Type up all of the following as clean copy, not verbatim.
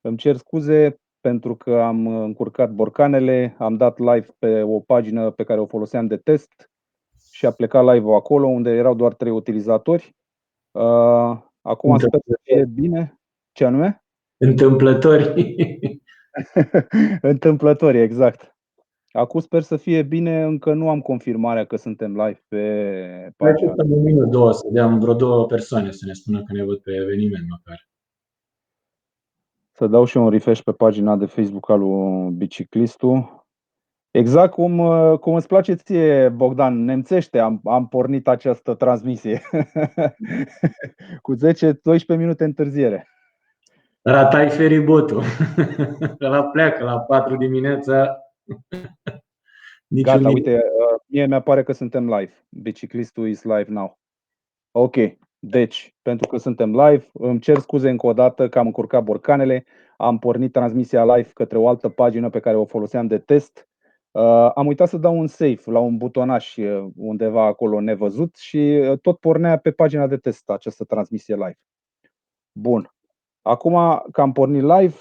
Îmi cer scuze pentru că am încurcat borcanele, am dat live pe o pagină pe care o foloseam de test și a plecat live-ul acolo unde erau doar 3 utilizatori. Acum sper să fie bine. Ce anume? Întâmplători. Întâmplători, exact. Acum sper să fie bine, încă nu am confirmarea că suntem live pe pagina. Mai un minut, două, să dăm vreo 2 persoane să ne spună că ne văd pe eveniment măcar. Să dau și eu un refresh pe pagina de Facebook al lui Biciclistul. Exact cum îți place ție, Bogdan, nemțește am pornit această transmisie. Cu 10-12 minute întârziere. Ratai feribotul. Ăla pleacă la 4 dimineața. Gata, uite, mie mi-apare că suntem live. Biciclistul is live now. Ok, deci, pentru că suntem live, îmi cer scuze încă o dată că am încurcat borcanele. Am pornit transmisia live către o altă pagină pe care o foloseam de test. Am uitat să dau un save la un butonaș undeva acolo nevăzut și tot pornea pe pagina de test această transmisie live. Bun. Acum că am pornit live,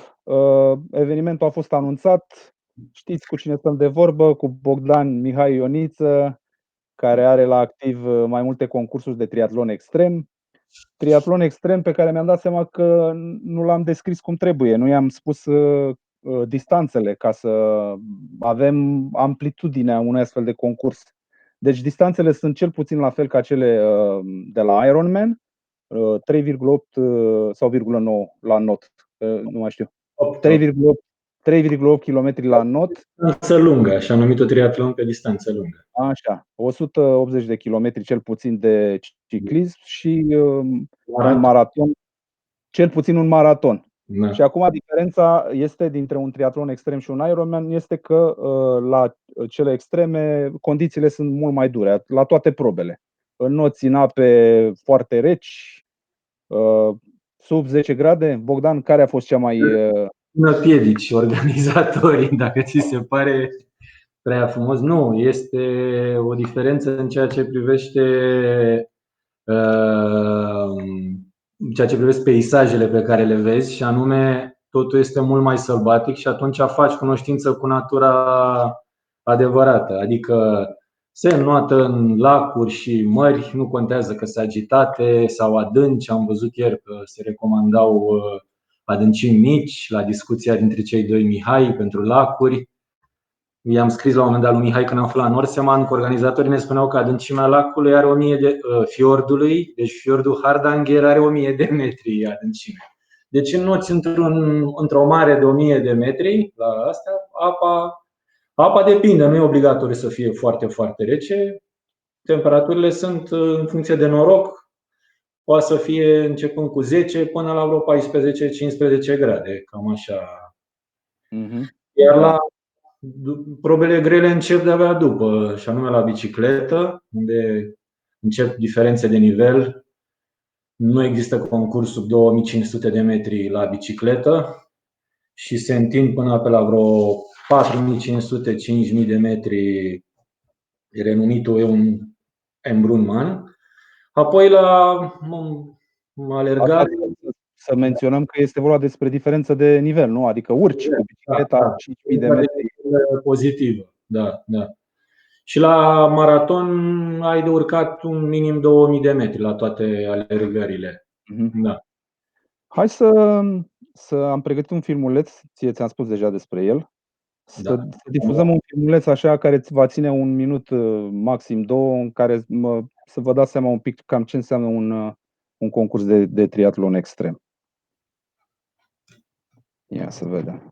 evenimentul a fost anunțat. Știți cu cine stăm de vorbă, cu Bogdan Mihai Ioniță, care are la activ mai multe concursuri de triatlon extrem. Triatlon extrem pe care mi-am dat seama că nu l-am descris cum trebuie. Nu i-am spus distanțele ca să avem amplitudinea unui astfel de concurs. Deci distanțele sunt cel puțin la fel ca cele de la Ironman, 3,8 sau 0,9 la not, nu mai știu. 3,8 km la not. Distanță lungă, așa numitul triatlon pe distanță lungă. Așa, 180 de kilometri cel puțin de ciclism și un maraton, cel puțin un maraton. Da. Și acum diferența este dintre un triatlon extrem și un Ironman este că la cele extreme condițiile sunt mult mai dure, la toate probele. Înnoți în ape foarte reci, sub 10 grade. Bogdan, care a fost cea mai... Nu piedici organizatorii, dacă ți se pare prea frumos. Nu, este o diferență în ceea ce privește peisajele pe care le vezi, și anume totul este mult mai sălbatic și atunci faci cunoștință cu natura adevărată. Adică se înnoată în lacuri și mări, nu contează că sunt agitate sau adânci. Am văzut ieri că se recomandau adâncimi mici la discuția dintre cei doi Mihai pentru lacuri. I-am scris la un moment dat lui Mihai când am fost la Norseman, că organizatorii ne spuneau că adâncimea lacului are 1000 de fiordului, deci fiordul Hardanger are 1000 de metri adâncime. Deci înnoți într-o mare de 1000 de metri, la astea, apa depinde, nu e obligatoriu să fie foarte, foarte rece. Temperaturile sunt în funcție de noroc, poate să fie începând cu 10 până la vreo 14-15 grade, cam așa. Iar la probele grele încep de-abia după, și anume la bicicletă, unde încep diferențe de nivel. Nu există concurs sub 2500 de metri la bicicletă și se întind până pe la vreo 4500-5000 de metri, renumitul e un Embrunman. Apoi la alergare. Să menționăm că este vorba despre diferență de nivel, nu? Adică urci cu bicicleta 5000 de metri. Pozitivă, da. Și la maraton ai de urcat un minim 2000 de metri la toate alergările. Da. Hai să am pregătit un filmuleț, ți-am spus deja despre el. Să difuzăm un filmuleț așa care îți va ține un minut, maxim 2, în care să vă dați seama un pic cam ce înseamnă un concurs de triatlon extrem. Ia să vedem.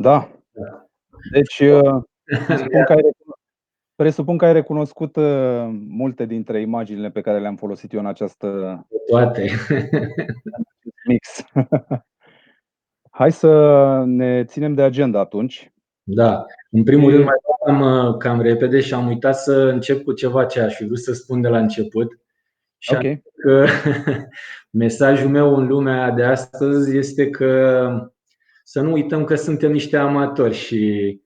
Da. Deci, presupun că ai recunoscut multe dintre imaginile pe care le-am folosit eu în această Toate. mix. Hai să ne ținem de agenda atunci. Da. În primul rând, mai cam repede și am uitat să încep cu ceva ce aș fi vrut să spun de la început. Și Ok. că mesajul meu în lumea de astăzi este că să nu uităm că suntem niște amatori și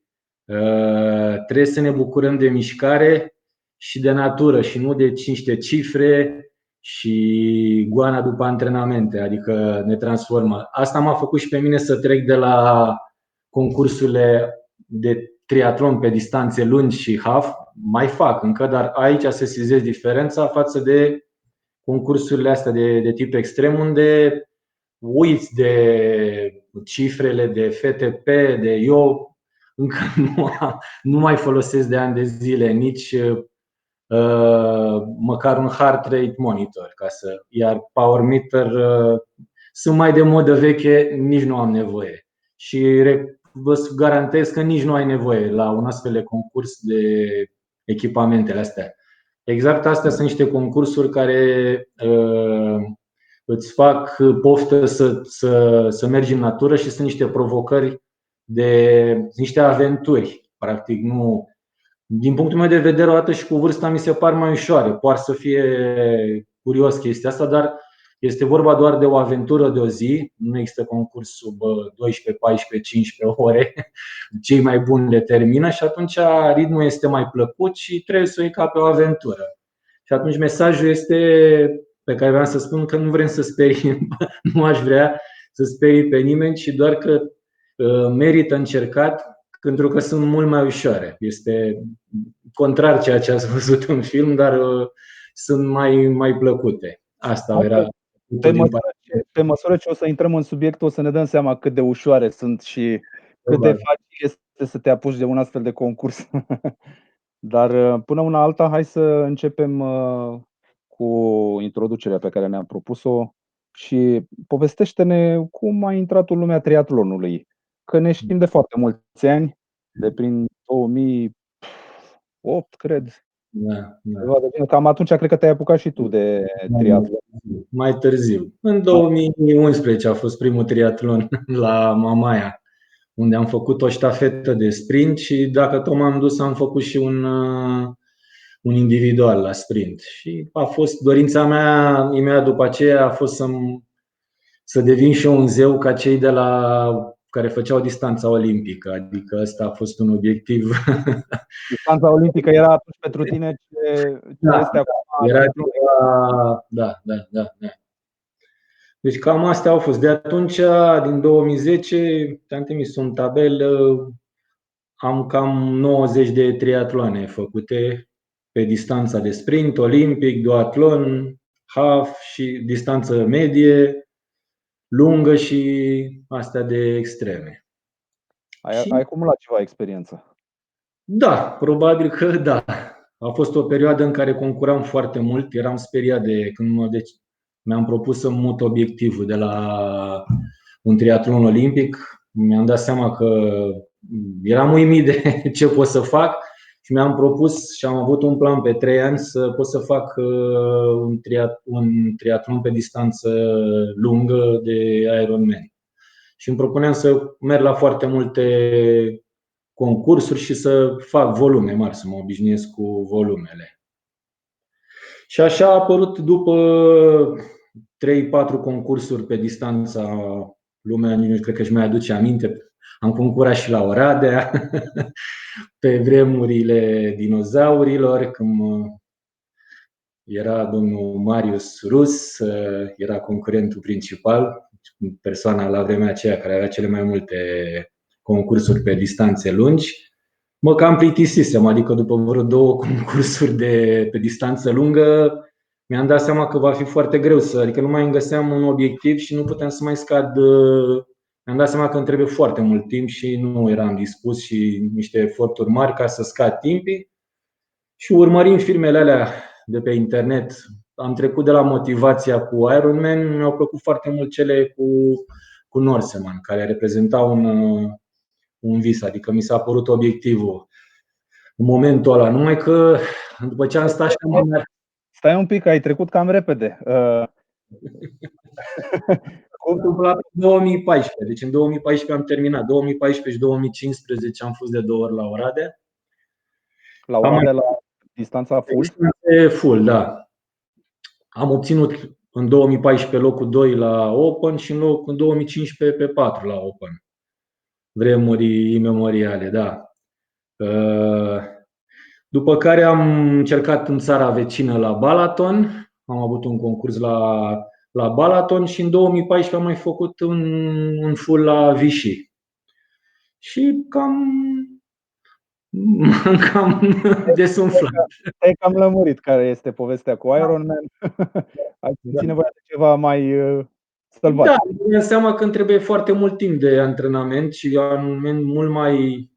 trebuie să ne bucurăm de mișcare și de natură și nu de niște cifre și goana după antrenamente, adică ne transformă. Asta m-a făcut și pe mine să trec de la concursurile de triatlon pe distanțe lungi și half. Mai fac încă, dar aici sesizez diferența față de concursurile astea de tip extrem, unde uiți de cifrele de FTP, de eu încă nu mai folosesc de ani de zile nici măcar un heart rate monitor, iar power meter sunt mai de modă veche, nici nu am nevoie. Și vă garantez că nici nu ai nevoie la un astfel de concurs de echipamentele astea. Exact astea sunt niște concursuri care îți fac poftă să mergi în natură și sunt niște provocări, niște aventuri. Practic, nu. Din punctul meu de vedere, odată și cu vârsta mi se par mai ușoare. Poate să fie curios chestia asta, dar este vorba doar de o aventură de o zi. Nu există concurs sub 12, 14, 15 ore. Cei mai buni le termină și atunci ritmul este mai plăcut și trebuie să o iei ca pe o aventură. Și atunci mesajul este, pe care vreau să spun, că nu vrem să speriem, nu aș vrea să sperii pe nimeni, ci doar că merită încercat, pentru că sunt mult mai ușoare. Este contrar ceea ce ați văzut în film, dar sunt mai plăcute. Asta era. Pe măsură ce o să intrăm în subiect, o să ne dăm seama cât de ușoare sunt și cât de facil este să te apuci de un astfel de concurs. Dar până una alta, hai să începem cu introducerea pe care ne-am propus-o și povestește-ne cum ai intrat în lumea triatlonului. Că ne știm de foarte mulți ani, de prin 2008, cred. Da. Cam atunci cred că te-ai apucat și tu de triatlon. Mai târziu. În 2011 a fost primul triatlon la Mamaia, unde am făcut o ștafetă de sprint și dacă tot m-am dus, am făcut și un individual la sprint. Și a fost dorința mea, imediat după aceea, a fost să devin și eu un zeu ca cei de la care făceau distanța olimpică. Adică ăsta a fost un obiectiv. Distanța olimpică era atunci pentru tine ce este acum. Era da. Deci cam astea au fost. De atunci, din 2010, te-am trimis un tabel, am cam 90 de triatloane făcute pe distanța de sprint, olimpic, duatlon, half și distanță medie, lungă și astea de extreme. Ai acumulat ceva experiență. Da, probabil că da. A fost o perioadă în care concuram foarte mult, eram speriat de când mi-am propus să mut obiectivul de la un triatlon olimpic. Mi-am dat seama că eram uimit de ce pot să fac și mi-am propus și am avut un plan pe 3 ani să pot să fac un triatlon pe distanță lungă de Ironman. Și îmi propuneam să merg la foarte multe concursuri și să fac volume mari, să mă obișnuiesc cu volumele. Și așa a apărut după 3-4 concursuri pe distanța, lumea nu cred că își mai aduce aminte. Am concurat și la Oradea, pe vremurile dinozaurilor, când era domnul Marius Rus, era concurentul principal, persoana la vremea aceea care avea cele mai multe concursuri pe distanțe lungi. Mă cam plictisisem, adică după vreo 2 concursuri pe distanță lungă, mi-am dat seama că va fi foarte greu adică nu mai îmi găseam un obiectiv și nu puteam să mai scad. Mi-am dat seama că îmi trebuie foarte mult timp și nu eram dispus și niște eforturi mari ca să scad timpii. Și urmărind filmele alea de pe internet, am trecut de la motivația cu Ironman, mi-au plăcut foarte mult cele cu Norseman, care reprezentau un vis, adică mi s-a părut obiectivul în momentul ăla. Numai că după ce am stat așa Stai un pic, ai trecut cam repede. s-a întâmplat în 2014. Deci în 2014 am terminat. 2014 și 2015 am fost de 2 ori la Oradea. La Oradea, la distanța full? Full, da. Am obținut în 2014 locul 2 la Open și în 2015 pe 4 la Open. Vremuri imemoriale, da. După care am încercat în țara vecină la Balaton. Am avut un concurs la Balaton și în 2014 am mai făcut un full la Vichy. Și cam desumflat. Ai cam lămurit care este povestea cu Ironman. Ai ține nevoie de ceva mai sălbatic. Da, îmi dau seama că îmi trebuie foarte mult timp de antrenament și antrenament mult mai.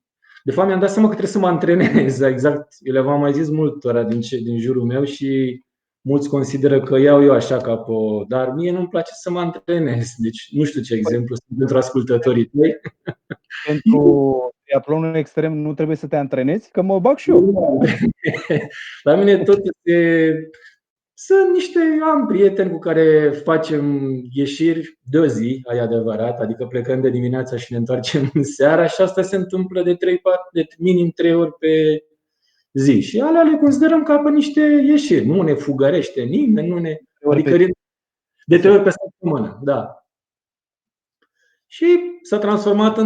De fapt, mi-am dat seama că trebuie să mă antrenez. Exact, le v-am mai zis multora din jurul meu și mulți consideră că iau eu așa ca pe. Dar mie nu-mi place să mă antrenez. Deci nu știu ce exemplu sunt pentru ascultătorii tăi. Pentru triatlonul extrem nu trebuie să te antrenezi? Că mă bag și eu. La mine tot sunt am prieteni cu care facem ieșiri de o zi, ai adevărat, adică plecăm de dimineața și ne întoarcem în seara și asta se întâmplă de minim 3 ori pe zi. Și alea le considerăm ca pe niște ieșiri. Nu ne fugărește nimeni, adică de 3 ori pe săptămână, da. Și s-a transformat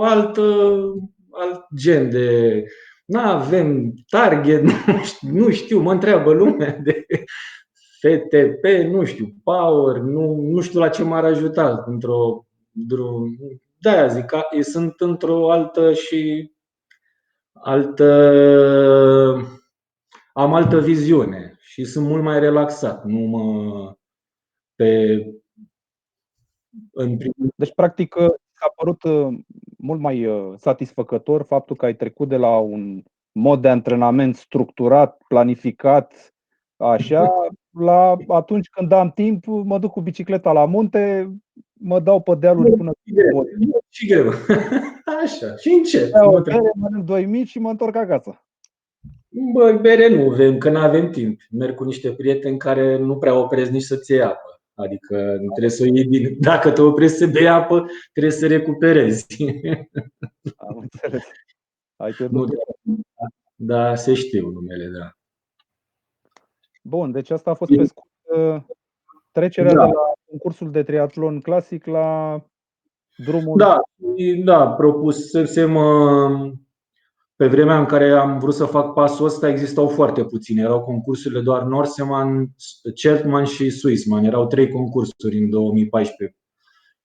alt gen de. Nu avem target, nu știu, mă întreabă lumea de FTP, nu știu, Power, nu știu la ce m-ar ajuta într-o drum. De-aia zic, sunt într-o am altă viziune și sunt mult mai relaxat. Deci, practic, a părut mult mai satisfăcător faptul că ai trecut de la un mod de antrenament structurat, planificat, așa, la atunci când am timp, mă duc cu bicicleta la munte, mă dau pe dealuri până și greu. Așa, și încet. Mănânc 2 mici și mă întorc acasă. Bere nu avem, că nu avem timp. Merg cu niște prieteni care nu prea opresc nici să-ți iei apă. Adică nu trebuie să o iei bine. Dacă te oprești să bei apă, trebuie să recuperezi. Am înțeles. Ai pierdut. Da, se știu numele, da. Bun, deci asta a fost pe scurt trecerea de la concursul de triatlon clasic la drumul. Da, propusesem. Pe vremea în care am vrut să fac pasul ăsta existau foarte puține. Erau concursurile doar Norseman, Cheltman și Swissman. Erau 3 concursuri în 2014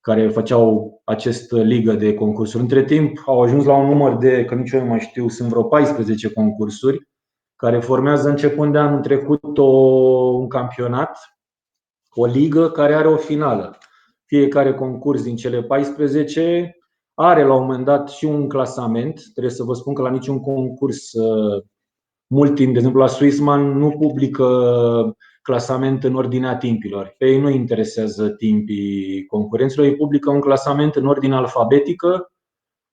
care făceau această ligă de concursuri. Între timp au ajuns la un număr de, că nici eu nu mai știu, sunt vreo 14 concursuri care formează începând de anul trecut un campionat, o ligă care are o finală. Fiecare concurs din cele 14 are la un moment dat și un clasament. Trebuie să vă spun că la niciun concurs mult timp, de exemplu la Swissman, nu publică clasament în ordinea timpilor. Pe ei nu interesează timpii concurenților, ei publică un clasament în ordine alfabetică.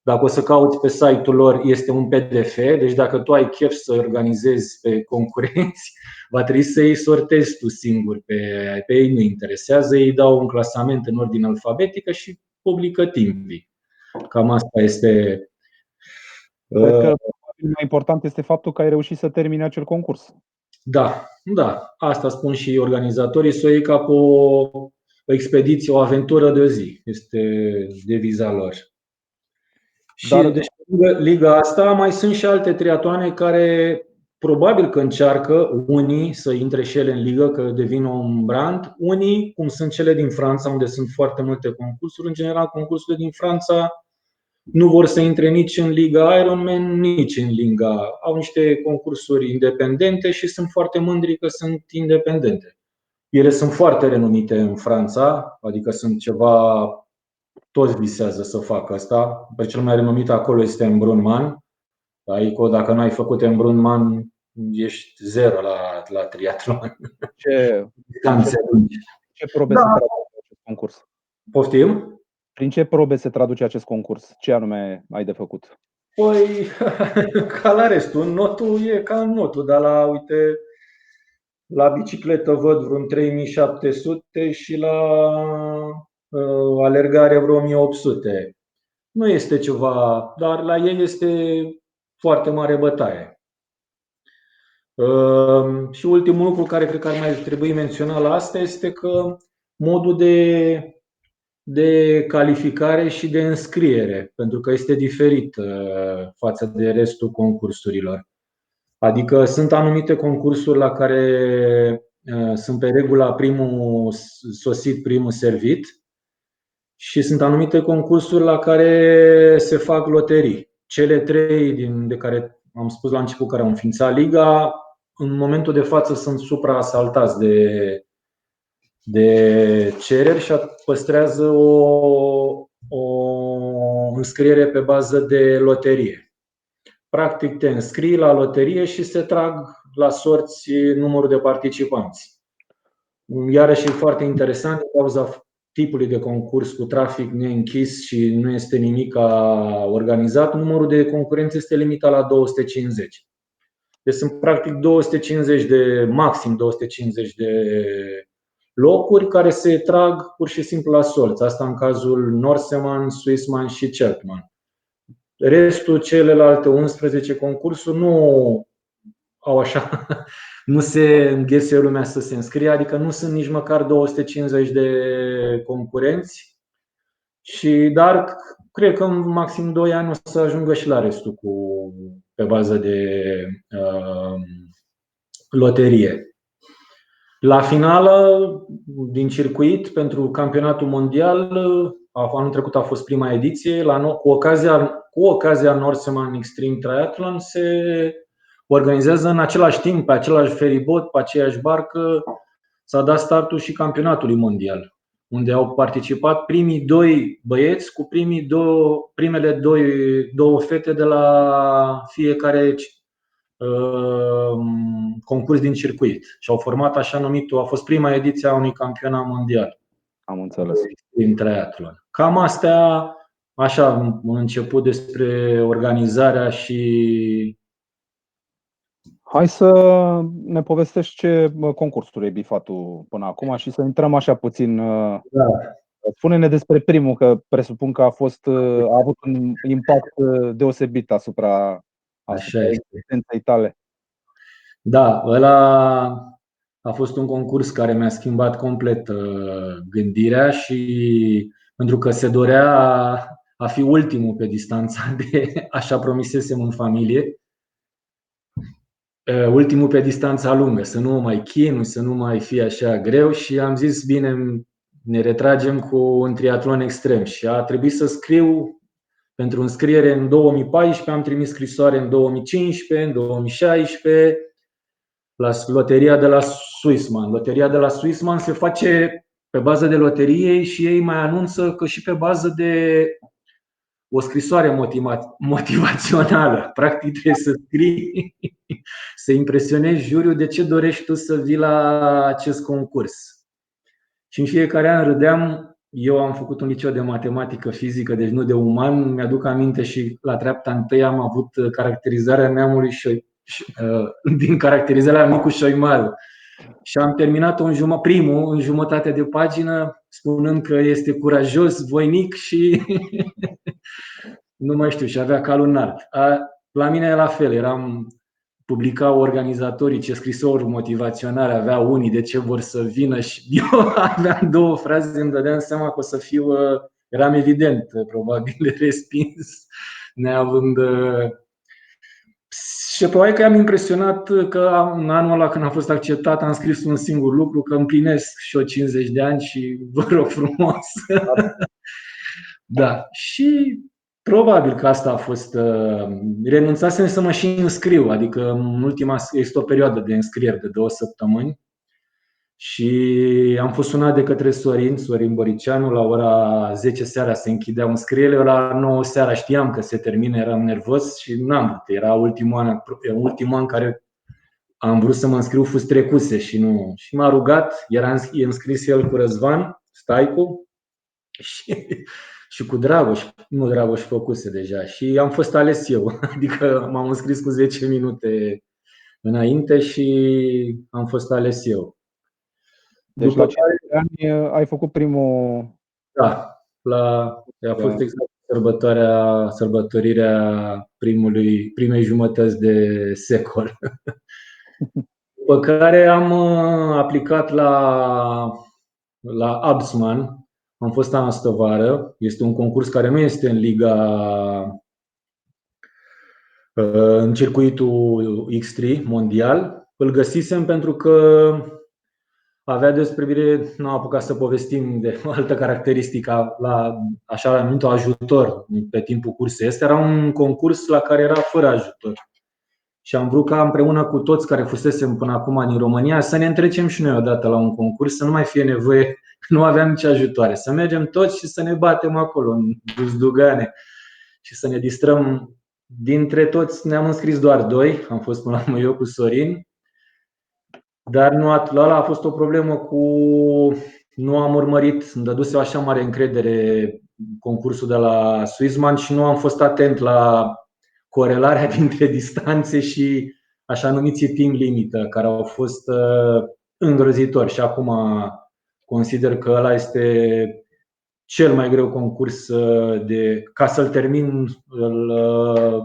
Dacă o să cauți pe site-ul lor, este un PDF, deci dacă tu ai chef să organizezi pe concurenți, va trebui să îi sortezi tu singur. Pe ei nu interesează, ei dau un clasament în ordine alfabetică și publică timpii. Cam asta este. Cred că mai important este faptul că ai reușit să termini acel concurs. Da, asta spun și organizatorii, să o iei ca pe o expediție, o aventură de o zi. Este deviza lor. Și deci, liga asta mai sunt și alte triatoane care probabil că încearcă unii să intre și ele în ligă, că devin un brand. Unii, cum sunt cele din Franța, unde sunt foarte multe concursuri, în general concursurile din Franța nu vor să intre nici în liga Ironman, nici în liga. Au niște concursuri independente și sunt foarte mândri că sunt independente. Ele sunt foarte renumite în Franța, adică sunt ceva. Toți visează să facă asta. Pe cel mai renumit acolo este Embrunman. Adică dacă nu ai făcut Embrunman, ești zero la triatlon. Ce probe sunt acest concurs? Poftim? Prin ce probe se traduce acest concurs? Ce anume ai de făcut? Păi, ca la restul, notul e ca notul, dar la bicicletă văd vreun 3700 și la alergare vreo 1800. Nu este ceva, dar la ei este foarte mare bătaie. Și ultimul lucru care cred că ar mai trebui menționat la asta este că modul de calificare și de înscriere, pentru că este diferit față de restul concursurilor. Adică sunt anumite concursuri la care sunt pe regula primul sosit, primul servit, și sunt anumite concursuri la care se fac loterii. Cele trei de care am spus la început, care au înființat liga, în momentul de față sunt supra-asaltați de cereri și păstrează o înscriere pe bază de loterie. Practic te înscrii la loterie și se trag la sorți numărul de participanți. Iarăși e foarte interesant din cauza tipului de concurs cu trafic neînchis și nu este nimic organizat, numărul de concurenți este limitat la 250. Deci sunt practic maxim 250 de locuri care se trag pur și simplu la sorți. Asta în cazul Norseman, Swissman și Chelpman. Restul, celelalte 11 concursuri nu au așa, nu se înghesuie lumea să se înscrie, adică nu sunt nici măcar 250 de concurenți, dar cred că în maxim 2 ani o să ajungă și la restul pe bază de loterie. La finală din circuit pentru campionatul mondial, anul trecut a fost prima ediție, cu ocazia Norseman Extreme Triathlon se organizează în același timp, pe același feribot, pe aceeași barcă, s-a dat startul și campionatului mondial, unde au participat primii doi băieți cu primele două fete de la fiecare concurs din circuit. Și au format așa numitul, a fost prima ediție a unui campionat mondial. Am înțeles. Din triathlon. Cam astea, așa am început despre organizarea și. Hai să ne povestești ce concursuri ai bifat tu până acum și să intrăm așa puțin. Da. Spune-ne despre primul, că presupun că a avut un impact deosebit asupra existenței tale. Da, ăla a fost un concurs care mi-a schimbat complet gândirea, și pentru că se dorea a fi ultimul pe distanța așa promisesem în familie, ultimul pe distanța lungă, să nu mai chinui, să nu mai fie așa greu, și am zis bine, ne retragem cu un triatlon extrem și a trebuit să scriu pentru înscriere în 2014, am trimis scrisoare în 2015, în 2016 la loteria de la Swissman. Loteria de la Swissman se face pe bază de loterie și ei mai anunță că și pe bază de o scrisoare motivațională. Practic trebuie să scrii, să impresionezi juriul de ce dorești tu să vii la acest concurs. Și în fiecare an râdeam. Eu am făcut un liceu de matematică fizică, deci nu de uman. Mi-aduc aminte și la treapta întâi am avut caracterizarea neamului din caracterizarea Micu Șoimaru. Și am terminat primul în jumătate de pagină, spunând că este curajos, voinic și nu mai știu, și avea calul înalt. La mine e la fel, publicau organizatorii ce scrisori motivaționale aveau unii de ce vor să vină, și eu aveam 2 fraze, îmi dădeam seama că o să fiu, eram evident, probabil respins, neavând. Și probabil că am impresionat că în anul ăla, când a fost acceptat, am scris un singur lucru, că împlinesc și eu 50 de ani și vă rog frumos. Da, și probabil că asta a fost. Renunțasem să mă și înscriu, adică în ultima este o perioadă de înscrieri de 2 săptămâni și am fost sunat de către Sorin Boriceanu. La ora 10 seara se închideau înscrierile, la 9 seara știam că se termină, eram nervos și n-am vrut. Era ultimul an care am vrut să mă înscriu, fost trecuse și nu. Și m-a rugat, era înscris el cu Răzvan Staicu și cu Dragoș, nu Dragoș făcuse deja și am fost ales eu. Adică m-am înscris cu 10 minute înainte și am fost ales eu. Deci la După care, 15 ani ai făcut primul. da, a fost exact sărbătorirea primei jumătăți de secol. După care am aplicat la Absman. Am fost anul ăsta vară. Este un concurs care nu este în liga, în circuitul X3 mondial. Îl găsisem pentru că avea deosebire, nu am apucat să povestim de o altă caracteristică, la așa numitul ajutor pe timpul cursei. Este era un concurs la care era fără ajutor. Și am vrut ca împreună cu toți care fusesem până acum din România să ne întrecem și noi odată la un concurs, să nu mai fie nevoie, nu aveam nici ajutoare, să mergem toți și să ne batem acolo în buzdugane și să ne distrăm. Dintre toți ne-am înscris doar doi, am fost până la urmă eu cu Sorin, dar nu ăla a fost o problemă cu nu am urmărit, îmi dăduse o așa mare încredere concursul de la Swissman și nu am fost atent la corelarea dintre distanțe și așa numiții timp limită, care au fost îngrozitori și acum consider că ăla este cel mai greu concurs ca să-l termin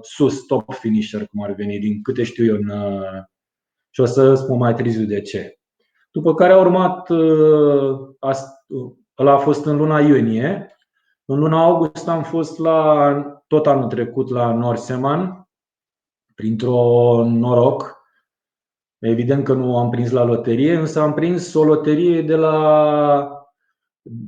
sus, top finisher, cum ar veni, din câte știu eu, și o să spun mai târziu de ce. După care a urmat, ăla a fost în luna iunie. În luna august am fost tot anul trecut la Norseman, printr-un noroc. Evident că nu am prins la loterie, însă am prins o loterie de la,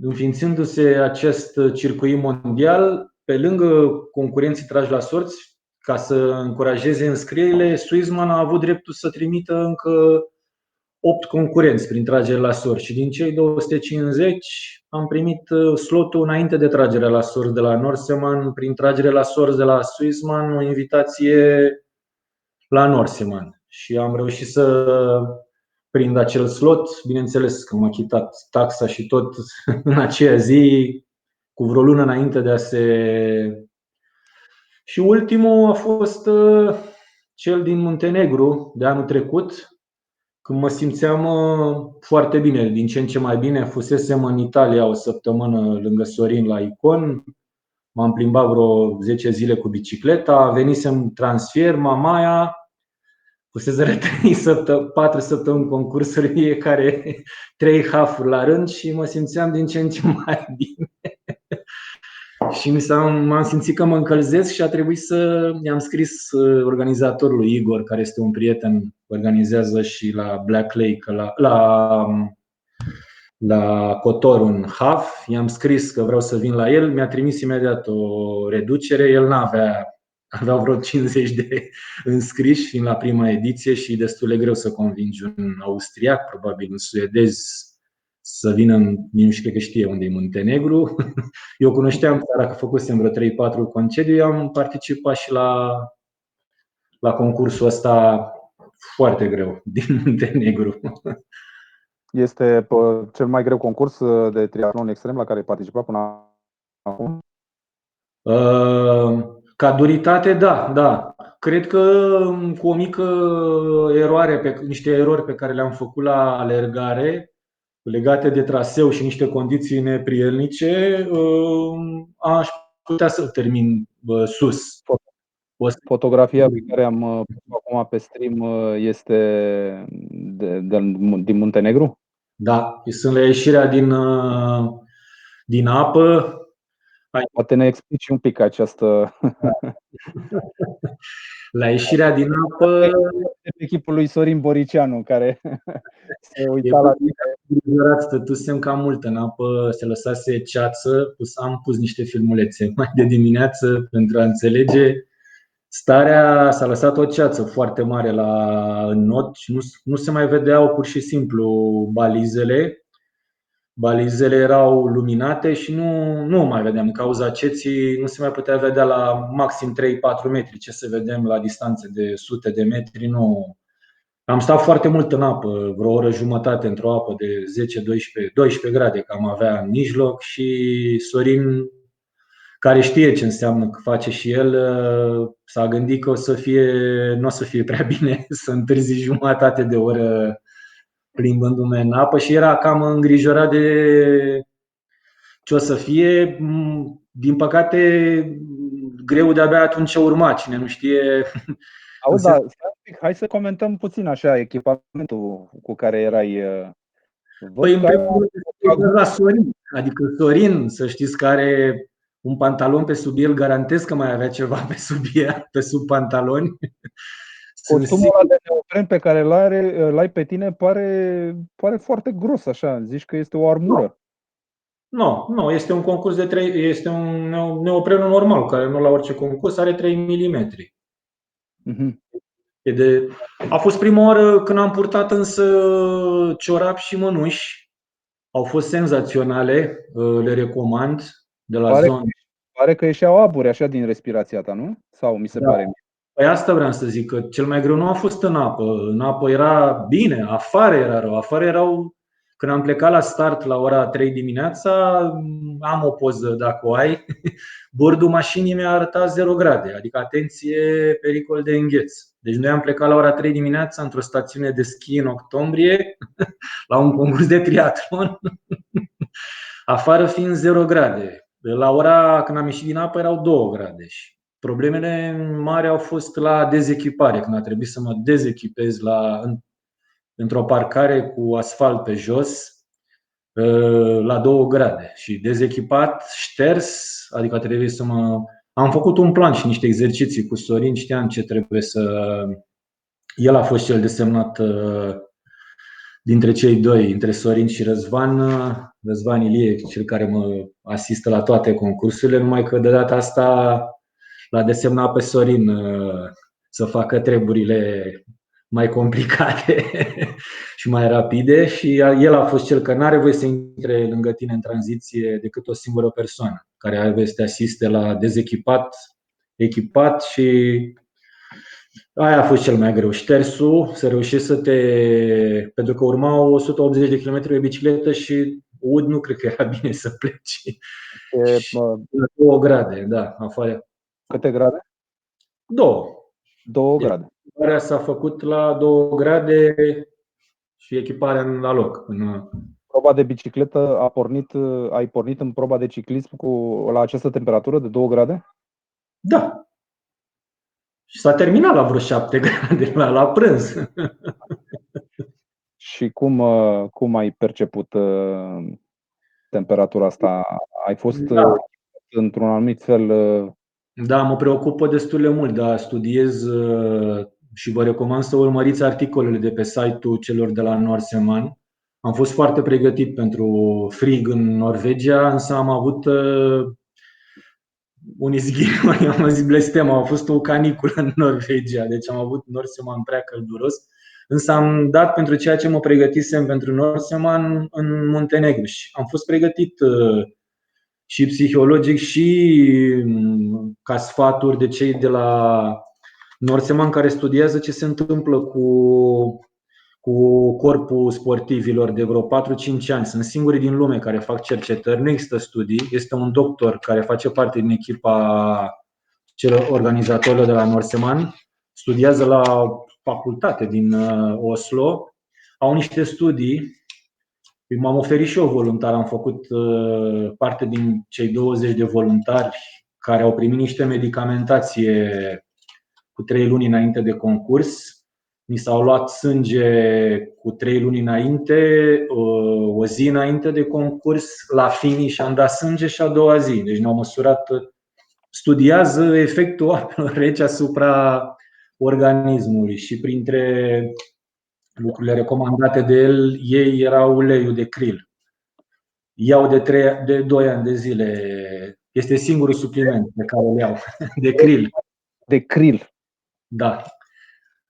înființându-se acest circuit mondial, pe lângă concurenții trași la sorți, ca să încurajeze înscrierile, Swissman a avut dreptul să trimită încă 8 concurenți prin tragere la sorți și din cei 250 am primit slotul înainte de tragerea la sorți de la Norseman, prin tragere la sorți de la Swissman, o invitație la Norseman și am reușit să prind acel slot. Bineînțeles că m-a achitat taxa și tot în aceea zi, cu vreo lună înainte de a se... Și ultimul a fost cel din Muntenegru de anul trecut, când mă simțeam foarte bine, din ce în ce mai bine. Fusesem în Italia o săptămână lângă Sorin la Icon, m-am plimbat vreo 10 zile cu bicicleta, venisem transfer, Mamaia, fuseseră 4 săptămâni concursuri, fiecare 3 half-uri la rând și mă simțeam din ce în ce mai bine. Și m-am simțit că mă încălzesc și a trebuit i-am scris organizatorului Igor, care este un prieten, organizează și la Black Lake, la Cotor un half. I-am scris că vreau să vin la el, mi-a trimis imediat o reducere, el avea vreo 50 de înscriși fiind la prima ediție și destul de greu să convingi un austriac, probabil un suedez, să vină nu știu, cred că știe unde e Muntenegru. Eu cunoșteam țara, că făcusem vreo 3-4 concedii, am participat și la concursul ăsta foarte greu din Muntenegru. Este cel mai greu concurs de triatlon extrem la care ai participat până acum? Ca duritate, da. Cred că cu o mică eroare, niște erori pe care le-am făcut la alergare, legate de traseu și niște condiții neprielnice, aș putea să termin sus. Fotografia pe care am pus acum pe stream este din Muntenegru? Da, sunt la ieșirea din apă. Poate ne explici un pic această... La ieșirea din apă... Echipul lui Sorin Boricianu, care se uita la tine. Stătusem cam mult în apă, se lăsase ceață, am pus niște filmulețe mai de dimineață pentru a înțelege starea. S-a lăsat o ceață foarte mare în not și nu se mai vedeau pur și simplu balizele. Balizele erau luminate și nu mai vedeam. În cauza ceții nu se mai putea vedea la maxim 3-4 metri. Ce să vedem la distanțe de sute de metri, nu. Am stat foarte mult în apă, vreo oră jumătate într-o apă de 10-12 grade cam avea în mijloc și Sorin care știe ce înseamnă că face și el, s-a gândit că nu o să fie prea bine să întârzi jumătate de oră plimbându-mă în apă și era cam îngrijorat de ce o să fie. Din păcate, greu de-abia atunci urma, cine nu știe. Auzi, da, hai să comentăm puțin așa echipamentul cu care erai. Păi, Văd în că ai primul rând, la Sorin. Adică Sorin, să știți că are un pantalon pe sub el, garantez că mai avea ceva pe sub el, pe sub pantaloni. Sunt costumul ăla sigur. de neopren pe care l-ai pe tine pare foarte gros așa. Zici că este o armură. Nu, este un concurs de 3, este un neoprenul normal, care nu la orice concurs are 3 mm. Mhm. A fost prima oară când am purtat însă ciorapi și mănuși. Au fost senzaționale, le recomand, de la Pare, Zone. pare că ieșeau aburi așa din respirația ta, nu? Sau mi se Da. pare mie? Păi asta vreau să zic, că cel mai greu nu a fost în apă. În apă era bine, afară era rău. Afară erau, când am plecat la start la ora 3 dimineața, am o poză dacă o ai, bordul mașinii mi-a arătat 0 grade, adică atenție, pericol de îngheț. Deci noi am plecat la ora 3 dimineața într-o stațiune de schi în octombrie, la un concurs de triatlon, afară fiind 0 grade. La ora când am ieșit din apă erau 2 grade. Problemele mari au fost la dezechipare, când a trebuit să mă dezechipez într-o parcare cu asfalt pe jos, la 2 grade. Și dezechipat, șters, adică a trebuit să mă... Am făcut un plan și niște exerciții cu Sorin, știam ce trebuie să... El a fost cel desemnat dintre cei doi, între Sorin și Răzvan. Răzvan Ilie, cel care mă asistă la toate concursurile, numai că de data asta l-a desemnat pe Sorin să facă treburile mai complicate și mai rapide și el a fost cel că nu are voie să intre lângă tine în tranziție decât o singură persoană care are voie să te asiste la dezechipat, echipat și aia a fost cel mai greu. Ștersul, să reușești să te... Pentru că urmau 180 de km pe bicicletă și ud nu cred că era bine să pleci. E, 2 grade, da, afară. câte grade? 2. 2 grade. Echiparea s-a făcut la 2 grade și echiparea la loc. Proba de bicicletă ai pornit în proba de ciclism la această temperatură de 2 grade? Da. Și s-a terminat la vreo 7 grade, la prânz. Și cum ai perceput temperatura asta? Ai fost Da. într-un anumit fel? Da, mă preocupă destul de mult, dar studiez și vă recomand să urmăriți articolele de pe site-ul celor de la Norseman. Am fost foarte pregătit pentru frig în Norvegia, însă am avut unii zghiroi, am zis blestem, a fost o caniculă în Norvegia, deci am avut Norseman prea călduros. Însă am dat pentru ceea ce mă pregătisem pentru Norseman în Muntenegru și am fost pregătit și psihologic și ca sfaturi de cei de la Norseman care studiază ce se întâmplă cu corpul sportivilor de vreo 4-5 ani. Sunt singurii din lume care fac cercetări, nu există studii. Este un doctor care face parte din echipa celor organizatorilor de la Norseman, studiază la facultate din Oslo, au niște studii. M-am oferit și eu voluntar, am făcut parte din cei 20 de voluntari care au primit niște medicamentație cu 3 luni înainte de concurs. Mi s-au luat sânge cu 3 luni înainte, o zi înainte de concurs, la finish am dat sânge și a doua zi. Deci ne-au măsurat, studiază efectul apelor reci asupra organismului și printre lucrurile recomandate de el, ei era uleiul de krill. Iau de 2 ani de zile. Este singurul supliment pe care îl iau. De krill. De krill. Da.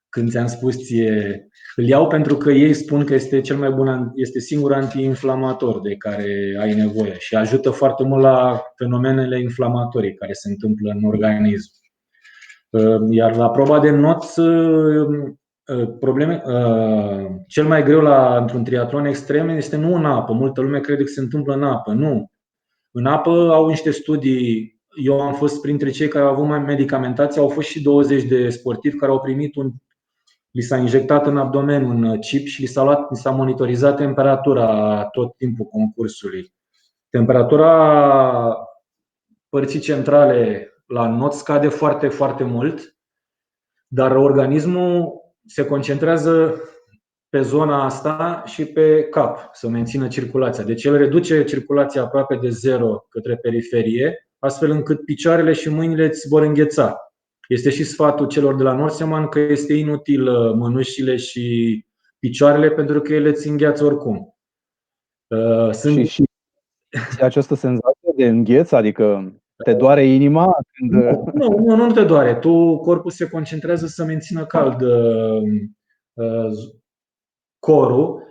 Când ți-am spus ție, îl iau pentru că ei spun că este cel mai bun, este singurul antiinflamator de care ai nevoie și ajută foarte mult la fenomenele inflamatorii care se întâmplă în organism. Iar la proba de not, cel mai greu într-un triatlon extrem este nu în apă. Multă lume crede că se întâmplă în apă. Nu. În apă au niște studii eu am fost printre cei care au avut mai medicamentație, au fost și 20 de sportivi care au primit li s-a injectat în abdomen un chip și li s-a monitorizat temperatura tot timpul concursului. Temperatura părții centrale la not scade foarte, foarte mult, dar organismul se concentrează pe zona asta și pe cap, să mențină circulația. Deci el reduce circulația aproape de zero către periferie, astfel încât picioarele și mâinile îți vor îngheța. Este și sfatul celor de la Norseman că este inutil mânușile și picioarele pentru că ele îți îngheață oricum. Și această senzație de îngheț, adică te doare inima când... Nu te doare. Corpul se concentrează să mențină cald corul,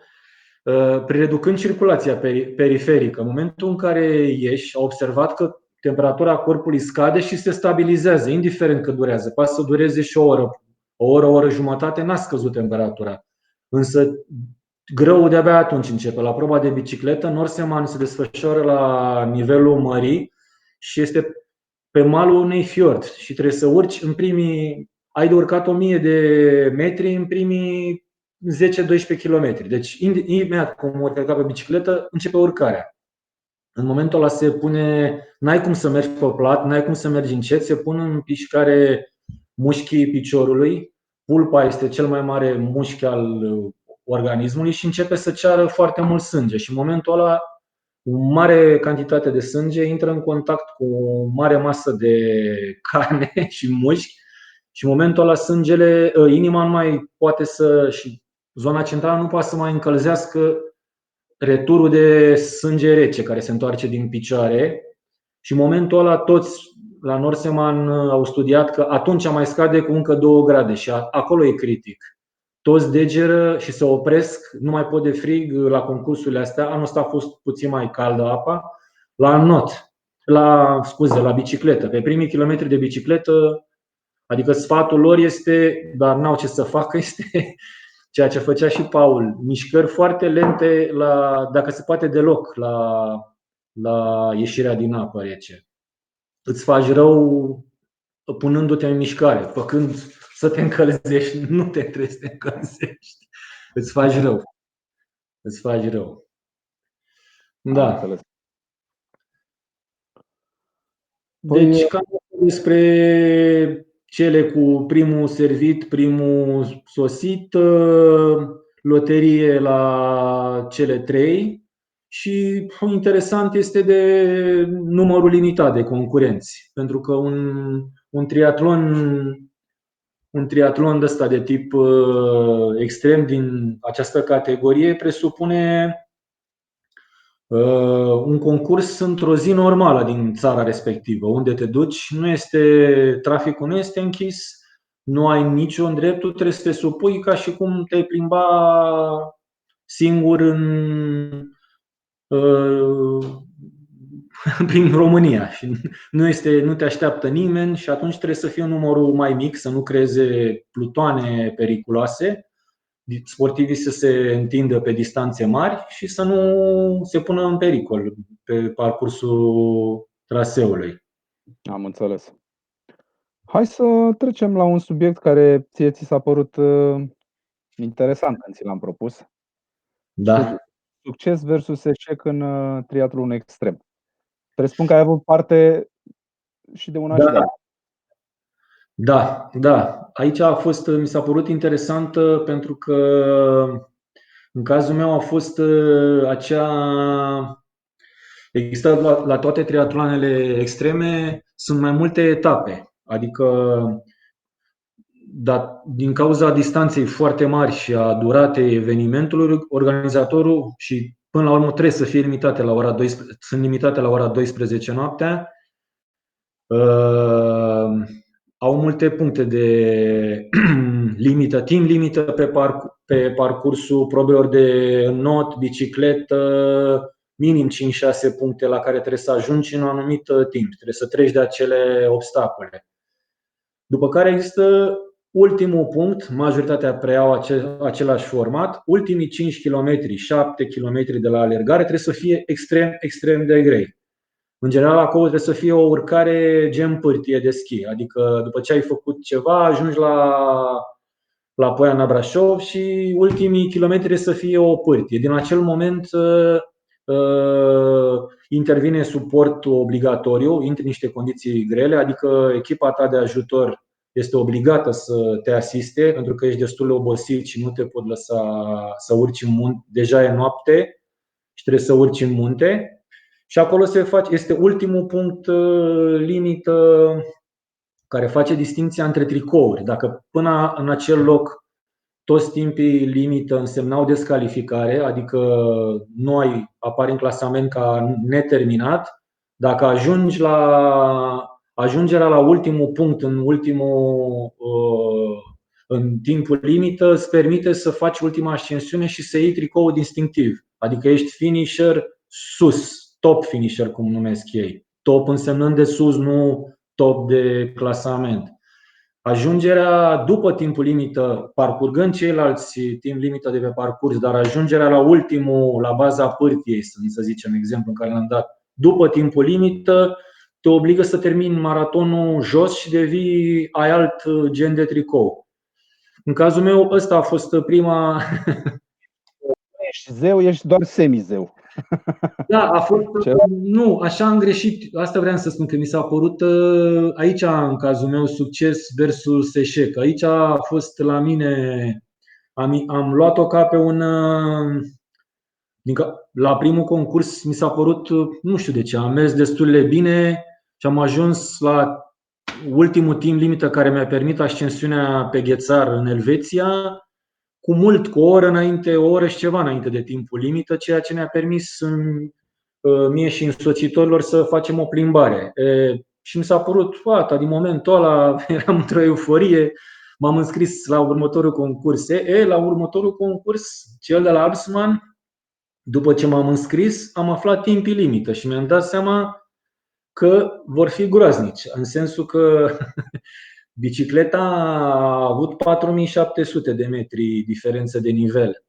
reducând circulația periferică. În momentul în care ieși, a observat că temperatura corpului scade și se stabilizează, indiferent cât durează. Poate să dureze și o oră jumătate, n-a scăzut temperatura. Însă grăul de-abia atunci începe. La proba de bicicletă, Norseman se desfășoară la nivelul mării și este pe malul unei fiord și trebuie să urci ai de urcat 1000 de metri în primii 10-12 km. Deci imediat cum ori pleca pe bicicletă, începe urcarea. În momentul ăla n-ai cum să mergi pe plat, n-ai cum să mergi încet, se pun în mișcare mușchii piciorului. Pulpa este cel mai mare mușchi al organismului și începe să ceară foarte mult sânge. Și în momentul ăla o mare cantitate de sânge intră în contact cu o mare masă de carne și mușchi și în momentul ăla inima nu mai poate și zona centrală nu poate să mai încălzească returul de sânge rece care se întoarce din picioare și în momentul ăla toți la Norseman au studiat că atunci mai scade cu încă 2 grade și acolo e critic. Toți degeră și se opresc, nu mai pot de frig la concursurile astea. Anul ăsta a fost puțin mai caldă apa. La bicicletă. Pe primii kilometri de bicicletă, adică sfatul lor este, dar n-au ce să facă, este ceea ce făcea și Paul. Mișcări foarte lente, dacă se poate deloc, la ieșirea din apă rece. Îți faci rău punându-te în mișcare, făcând să te încălzești, nu trebuie să te încălzești. Îți faci rău. Da. Deci cam despre cele cu primul servit, primul sosit, loterie la cele 3 și interesant este de numărul limitat de concurenți, pentru că un triatlon de ăsta de tip extrem din această categorie presupune un concurs într-o zi normală din țara respectivă, unde te duci, traficul nu este închis, nu ai niciun drept, tu trebuie să te supui ca și cum te-ai plimba singur prin România și nu te așteaptă nimeni și atunci trebuie să fie un numărul mai mic, să nu creeze plutoane periculoase, sportivii să se întindă pe distanțe mari și să nu se pună în pericol pe parcursul traseului. Am înțeles. Hai să trecem la un subiect care ți s-a părut interesant când ți l-am propus. Da. Succes versus eșec în triatlon extrem. Presupun că ai avut parte și de una și de alta. Da. Aici mi s-a părut interesant pentru că în cazul meu a fost există la toate triatloanele extreme sunt mai multe etape. Adică din cauza distanței foarte mari și a duratei evenimentului, organizatorul și până la urmă trebuie să fie limitate la ora 12, sunt limitate la ora 12 noaptea. Au multe puncte de timp limită pe parcursul probelor de not, bicicletă, minim 5-6 puncte la care trebuie să ajungi în un anumit timp. Trebuie să treci de acele obstacole. După care există ultimul punct, majoritatea preiau același format, ultimii 5 km, 7 km de la alergare trebuie să fie extrem, extrem de grei. În general, acolo trebuie să fie o urcare gen pârtie de schi, adică după ce ai făcut ceva, ajungi la Poiana Brașov și ultimii kilometri să fie o pârtie. Din acel moment intervine suportul obligatoriu, intri în niște condiții grele, adică echipa ta de ajutor este obligată să te asiste pentru că ești destul de obosit și nu te pot lăsa să urci în munte. Deja e noapte și trebuie să urci în munte. Și acolo este ultimul punct limită care face distinția între tricouri. Dacă până în acel loc toți timpii limită însemnau descalificare, adică nu apari în clasament ca neterminat, dacă ajungerea la ultimul punct în timpul limită îți permite să faci ultima ascensiune și să iei tricoul distinctiv. Adică ești finisher sus, top finisher cum numesc ei. Top însemnând de sus, nu top de clasament. Ajungerea după timpul limită, parcurgând ceilalți timp limită de pe parcurs, dar ajungerea la ultimul, la baza pârtiei, să zicem, exemplu în care l-am dat, după timpul limită, te obligă să termini maratonul jos și ai alt gen de tricou. În cazul meu, ăsta a fost prima. Ești zeu, ești doar semizeu. Da, a fost. Nu, așa am greșit. Asta vreau să spun, că mi s-a părut aici, în cazul meu, succes versus eșec. Aici a fost la mine. Am luat-o ca pe un. La primul concurs mi s-a părut, nu știu de ce, am mers destul de bine și am ajuns la ultimul timp limită care mi-a permis ascensiunea pe Ghețar în Elveția, cu o oră înainte, o oră și ceva înainte de timpul limită, ceea ce ne-a permis mie și însoțitorilor să facem o plimbare. Și mi s-a părut, din momentul ăla eram într-o euforie, m-am înscris la următorul concurs. La următorul concurs, cel de la Alpsman, după ce m-am înscris, am aflat timpii limită și mi-am dat seama că vor fi groaznici, în sensul că bicicleta a avut 4700 de metri diferență de nivel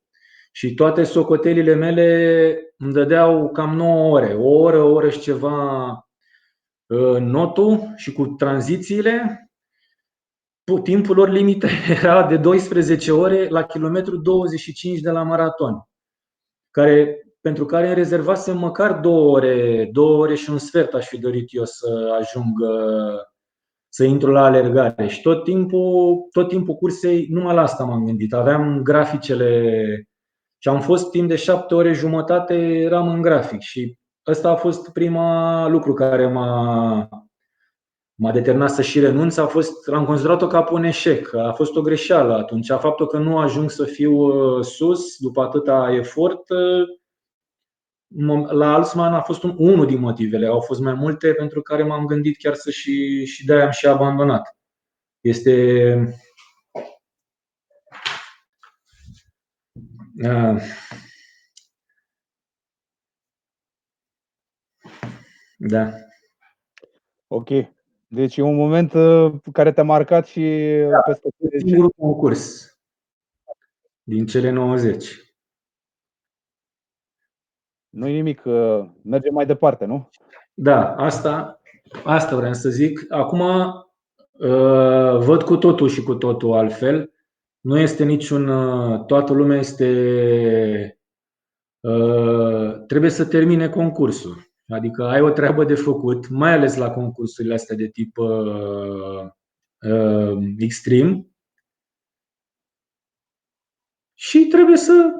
și toate socotelile mele îmi dădeau cam 9 ore, o oră și ceva notul și cu tranzițiile. Timpul lor limită era de 12 ore la kilometru 25 de la maraton, pentru care îmi rezervasem măcar 2 ore și un sfert aș fi dorit eu să ajung să intru la alergare. Și tot timpul cursei numai la asta m-am gândit. Aveam graficele și am fost timp de 7 ore jumătate, eram în grafic. Și ăsta a fost prima lucru care m-a determinat să și renunț. L-am considerat-o ca pe un eșec. A fost o greșeală atunci. Faptul că nu ajung să fiu sus după atâta efort. La Alsman a fost unul din motivele, au fost mai multe pentru care m-am gândit chiar și de-aia am și abandonat. Da. Ok. Deci e un moment care te-a marcat și peste singurul concurs din cele 90. Nu-i nimic, mergem mai departe, nu? Da, asta vreau să zic. Acum văd cu totul și cu totul altfel. Nu este niciun. Toată lumea trebuie să termine concursul. Adică ai o treabă de făcut, mai ales la concursurile astea de tip extrem. Și trebuie să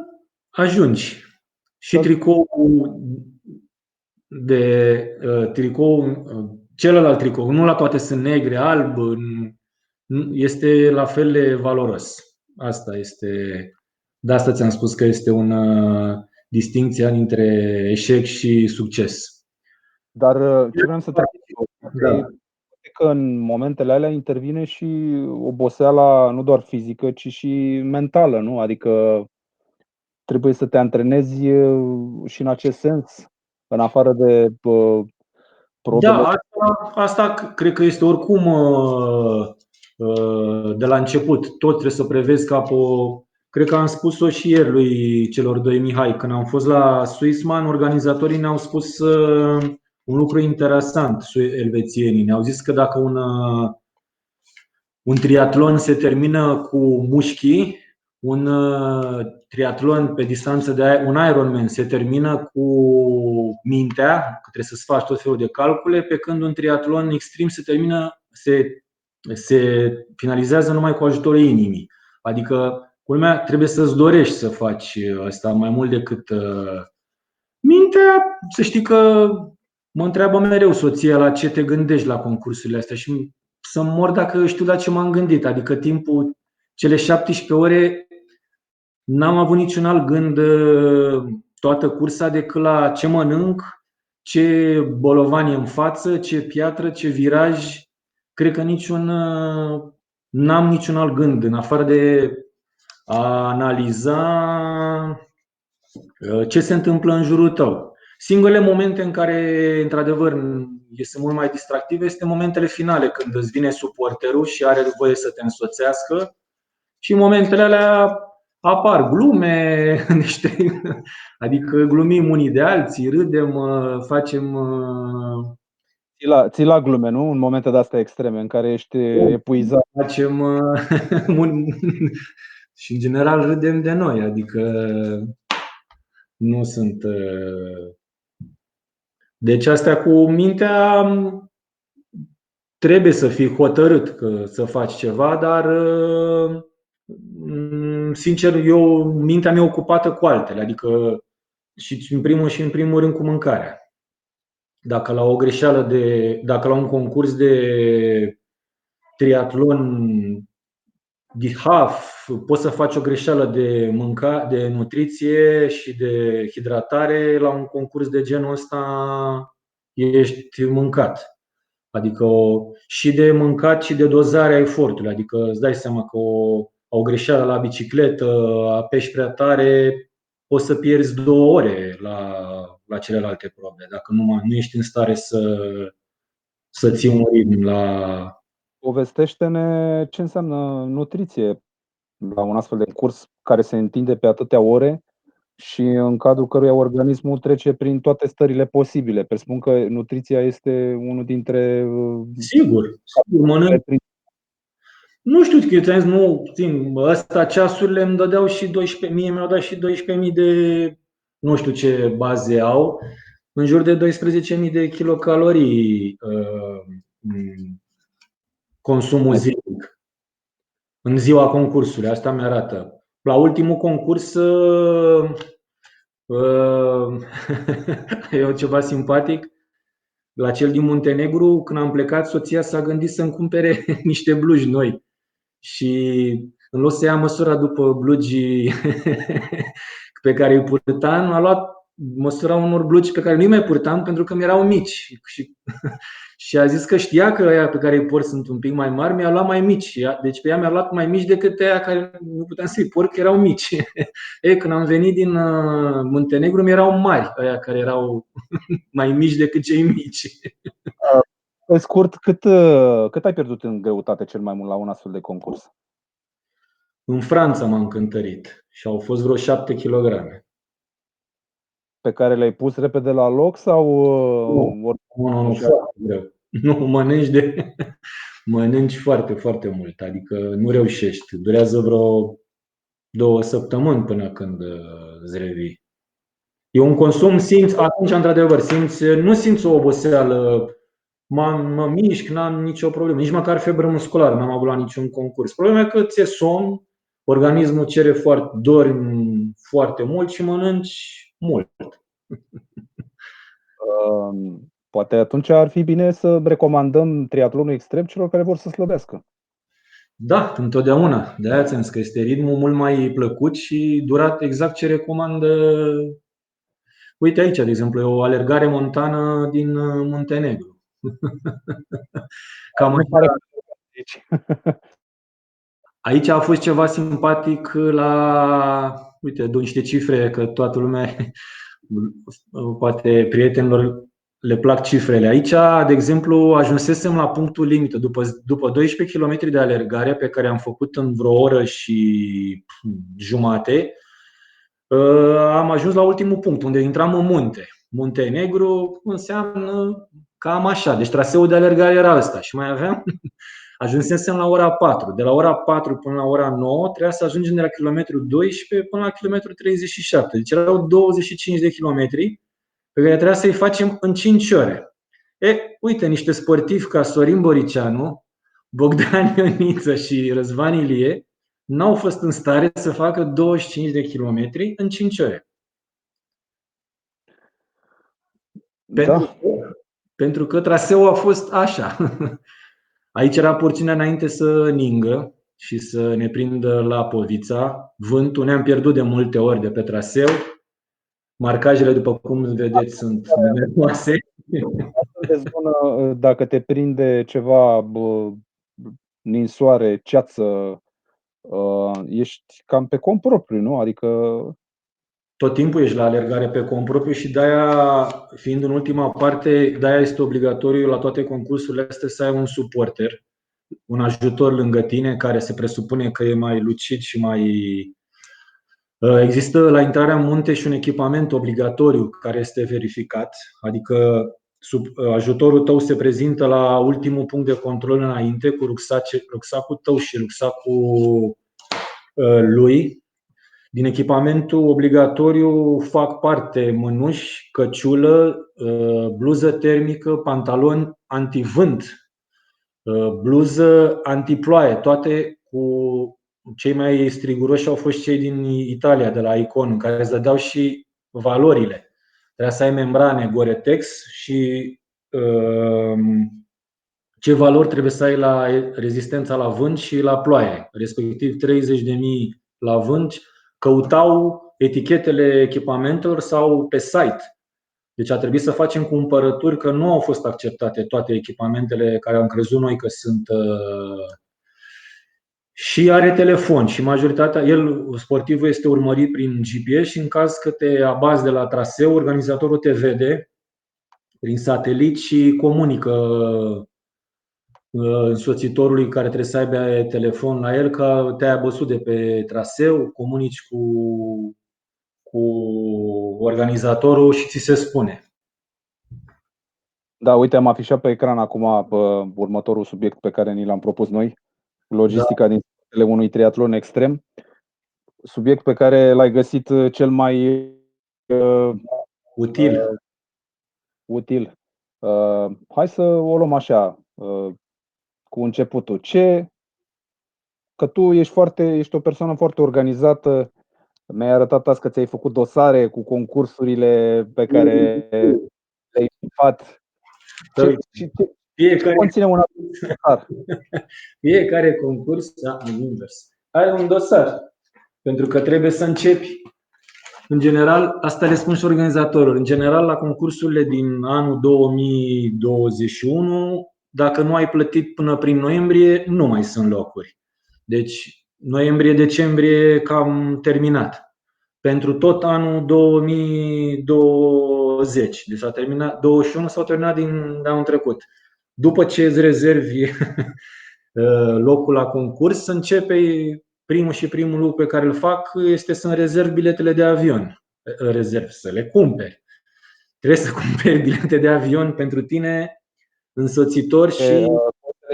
ajungi. Și celălalt tricou, nu la toate sunt negre, alb, este la fel de valoros. Asta este. De asta ți-am spus că este o distincție dintre eșec și succes. Dar ce vreau să te întreb, că în momentele alea intervine și oboseala nu doar fizică, ci și mentală, nu? Adică trebuie să te antrenezi și în acest sens, în afară de probele. Da, asta cred că este oricum de la început. Tot trebuie să prevezi Cred că am spus-o și ieri celor doi Mihai. Când am fost la Swissman, organizatorii ne-au spus un lucru interesant. Elvețienii ne-au zis că dacă un triatlon se termină cu mușchii, un triatlon pe distanță un Ironman se termină cu mintea, că trebuie să-ți faci tot felul de calcule, pe când un triatlon extrem se finalizează numai cu ajutorul inimii. Adică, culmea, trebuie să-ți dorești să faci asta mai mult decât mintea. Să știi că mă întreabă mereu soția la ce te gândești la concursurile astea și să mor dacă știu la ce m-am gândit. Adică timpul, cele 17 ore, n-am avut niciun alt gând toată cursa decât la ce mănânc, ce bolovan e în față, ce piatră, ce viraj. Cred că n-am niciun alt gând în afară de a analiza ce se întâmplă în jurul tău. Singurele momente în care, într-adevăr, este mult mai distractiv este momentele finale, când îți vine suporterul și are voie să te însoțească. Și în momentele alea apar glume, adică glumim unii de alții, râdem, facem. Ții la glume, nu? În momente de astea extreme în care ești epuizat. Facem și în general râdem de noi, adică nu sunt. Deci astea cu mintea, trebuie să fii hotărât că să faci ceva, dar sincer, mintea mea e ocupată cu altele, adică și în primul rând cu mâncarea. Dacă la un concurs de triatlon de half poți să faci o greșeală de nutriție și de hidratare, la un concurs de genul ăsta ești mâncat. Adică și de mâncat și de dozarea efortului. Adică îți dai seama că o greșeală la bicicletă, apeși prea tare, poți să pierzi 2 ore la celelalte probe, dacă nu ești în stare să ții un ritm la. Povestește-ne ce înseamnă nutriție la un astfel de curs care se întinde pe atâtea ore și în cadrul căruia organismul trece prin toate stările posibile. Presupun că nutriția este unul dintre. Sigur, mănânc. Nu știu, că ți-am zis, nu țin, ăsta ceasurile îmi dădeau și 12, mie mi-au dat și 12.000 de, nu știu ce baze au, în jur de 12.000 de kilocalorii consumul zilnic în ziua concursului. Asta mi-arată. La ultimul concurs e ceva simpatic. La cel din Muntenegru, când am plecat, soția s-a gândit să-mi cumpere niște blugi noi. Și în loc să ia măsura după blugii pe care îi purtam, a luat măsura unor blugi pe care nu-i mai purtam pentru că mi-erau mici. Și a zis că știa că aia pe care îi port sunt un pic mai mari, mi-a luat mai mici. Deci pe ea mi-a luat mai mici decât aia care nu puteam să-i port, că erau mici. Când am venit din Muntenegru, mi-erau mari, aia care erau mai mici decât cei mici. Pe scurt, cât ai pierdut în greutate cel mai mult la un astfel de concurs? În Franța m-am cântărit și au fost vreo 7 kg. Pe care le-ai pus repede la loc sau? Nu, foarte greu. Nu, mănânci foarte, foarte mult. Adică nu reușești. Durează vreo 2 săptămâni până când îți revii. E un consum, atunci într-adevăr nu simți o oboseală. Mă mișc, n-am nicio problemă. Nici măcar febră musculară n-am avut la niciun concurs. Problema e că ți-e somn, organismul dormi foarte mult și mănânci mult. Poate atunci ar fi bine să recomandăm triatlonul extrem celor care vor să slăbească. Da, întotdeauna. De-aia ți-am zis că este ritmul mult mai plăcut și durat exact ce recomandă. Uite aici, de exemplu, e o alergare montană din Muntenegru. Cam aici a fost ceva simpatic uite, niște cifre, că toată lumea, poate prietenilor le plac cifrele. Aici, de exemplu, ajunsesem la punctul limită. După 12 km de alergare pe care am făcut în vreo oră și jumate, am ajuns la ultimul punct, unde intram în munte. Muntenegru înseamnă cam așa. Deci traseul de alergare era ăsta. Și mai aveam, ajunsesem la ora 4. De la ora 4 până la ora 9 trebuia să ajungem de la kilometrul 12 până la kilometrul 37. Deci erau 25 de kilometri pe care trebuia să-i facem în 5 ore. Uite, niște sportivi ca Sorin Boricianu, Bogdan Ioniță și Răzvan Ilie n-au fost în stare să facă 25 de kilometri în 5 ore. Da. Pentru că traseul a fost așa. Aici era porțiunea înainte să ningă și să ne prindă lapovița. Vântul, ne-am pierdut de multe ori de pe traseu. Marcajele, după cum vedeți, sunt numeroase. De zonă, dacă te prinde ceva ninsoare, ceață, ești cam pe cont propriu, nu? Adică Tot timpul ești la alergare pe cont propriu și de-aia, fiind în ultima parte, de-aia este obligatoriu la toate concursurile astea să ai un suporter, un ajutor lângă tine care se presupune că e mai lucid și mai... Există la intrarea în munte și un echipament obligatoriu care este verificat, adică ajutorul tău se prezintă la ultimul punct de control înainte cu rucsacul tău și rucsacul lui. Din echipamentul obligatoriu fac parte mănuși, căciulă, bluză termică, pantaloni antivânt, bluză antiploaie. Toate cu cei mai striguroși au fost cei din Italia, de la Icon, în care îți dădeau și valorile. Trebuia să ai membrane Gore-Tex și ce valori trebuie să ai la rezistența la vânt și la ploaie, respectiv 30.000 la vânt. Căutau etichetele echipamentelor sau pe site. Deci a trebuit să facem cumpărături, că nu au fost acceptate toate echipamentele care am crezut noi că sunt. Și are telefon și majoritatea, sportivul este urmărit prin GPS și în caz că te abazi de la traseu, organizatorul te vede prin satelit și comunică însoțitorului care trebuie să aibă telefon la el că te-ai abăsut de pe traseu, comunici cu organizatorul și ți se spune. Da, uite, am afișat pe ecran acum următorul subiect pe care ni l-am propus noi, logistica din spatele unui triatlon extrem. Subiect pe care l-ai găsit cel mai util. Hai să o luăm așa, cu începutul. Că tu ești o persoană foarte organizată. Mi-ai arătat azi că ți-ai făcut dosare cu concursurile pe care le-ai bifat. Ce conține un dosar? Fiecare concurs are un dosar, pentru că trebuie să începi. În general, asta le spun și organizatorilor. În general, la concursurile din anul 2021, dacă nu ai plătit până prin noiembrie, nu mai sunt locuri. Deci, noiembrie-decembrie cam terminat. Pentru tot anul 2020. Deci s-a terminat 21, s-au terminat din anul trecut. După ce îți rezervi locul la concurs, să începe primul lucru pe care îl fac este să-mi rezerv biletele de avion. Să le cumperi. Trebuie să cumperi bilete de avion pentru tine, însoțitor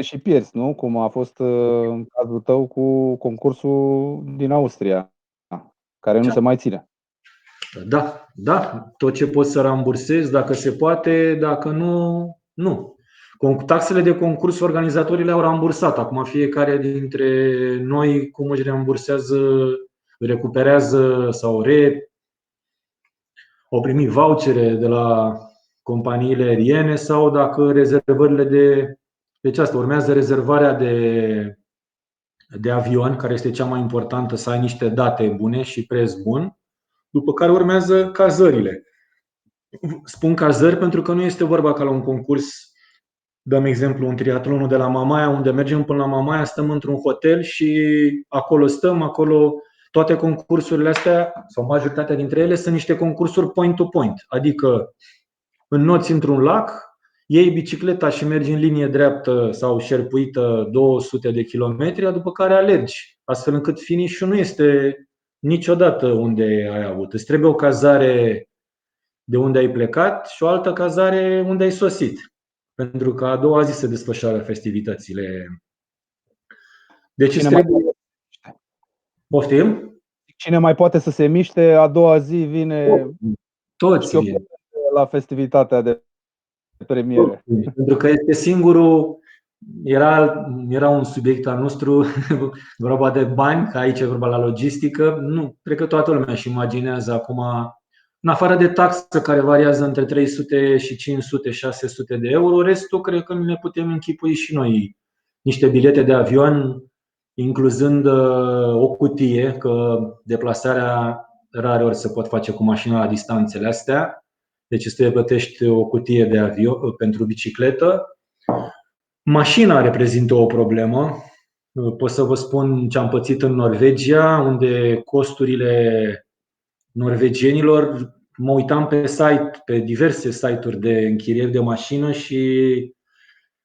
și pierzi, nu? Cum a fost în cazul tău cu concursul din Austria, care nu se mai ține. Da, tot ce poți să rambursezi, dacă se poate, dacă nu, nu. Taxele de concurs organizatorii le-au rambursat. Acum fiecare dintre noi cum își rambursează, recuperează sau au primit vouchere de la companiile aeriene sau dacă rezervările deci asta urmează rezervarea de avion, care este cea mai importantă, să ai niște date bune și preț bun, după care urmează cazările. Spun cazări pentru că nu este vorba ca la un concurs. Dăm exemplu un triatlonul de la Mamaia, unde mergem până la Mamaia, stăm într-un hotel și acolo stăm, acolo toate concursurile astea, sau majoritatea dintre ele, sunt niște concursuri point-to-point. Adică înnoți într-un lac, iei bicicleta și mergi în linie dreaptă sau șerpuită 200 de kilometri, după care alergi, astfel încât finish-ul nu este niciodată unde ai avut. Îți trebuie o cazare de unde ai plecat și o altă cazare unde ai sosit. Pentru că a doua zi se desfășoară festivitățile. Deci Cine îți mai, trebuie. Poftim? cine mai poate să se miște, a doua zi vine Toți vin. la festivitatea de premiere. Pentru că este singurul. Era un subiect al nostru, vorba de bani, că aici e vorba la logistică. Nu, cred că toată lumea își imaginează acum, în afară de taxă care variază între 300 și 500, 600 de euro, restul cred că ne putem închipui și noi niște bilete de avion, incluzând o cutie, că deplasarea rare ori se pot face cu mașina la distanțele astea. Deci îți trebuie plătești o cutie de avion pentru bicicletă. Mașina reprezintă o problemă. Pot să vă spun ce am pățit în Norvegia, unde costurile norvegienilor, mă uitam pe site, pe diverse site-uri de închirieri de mașină și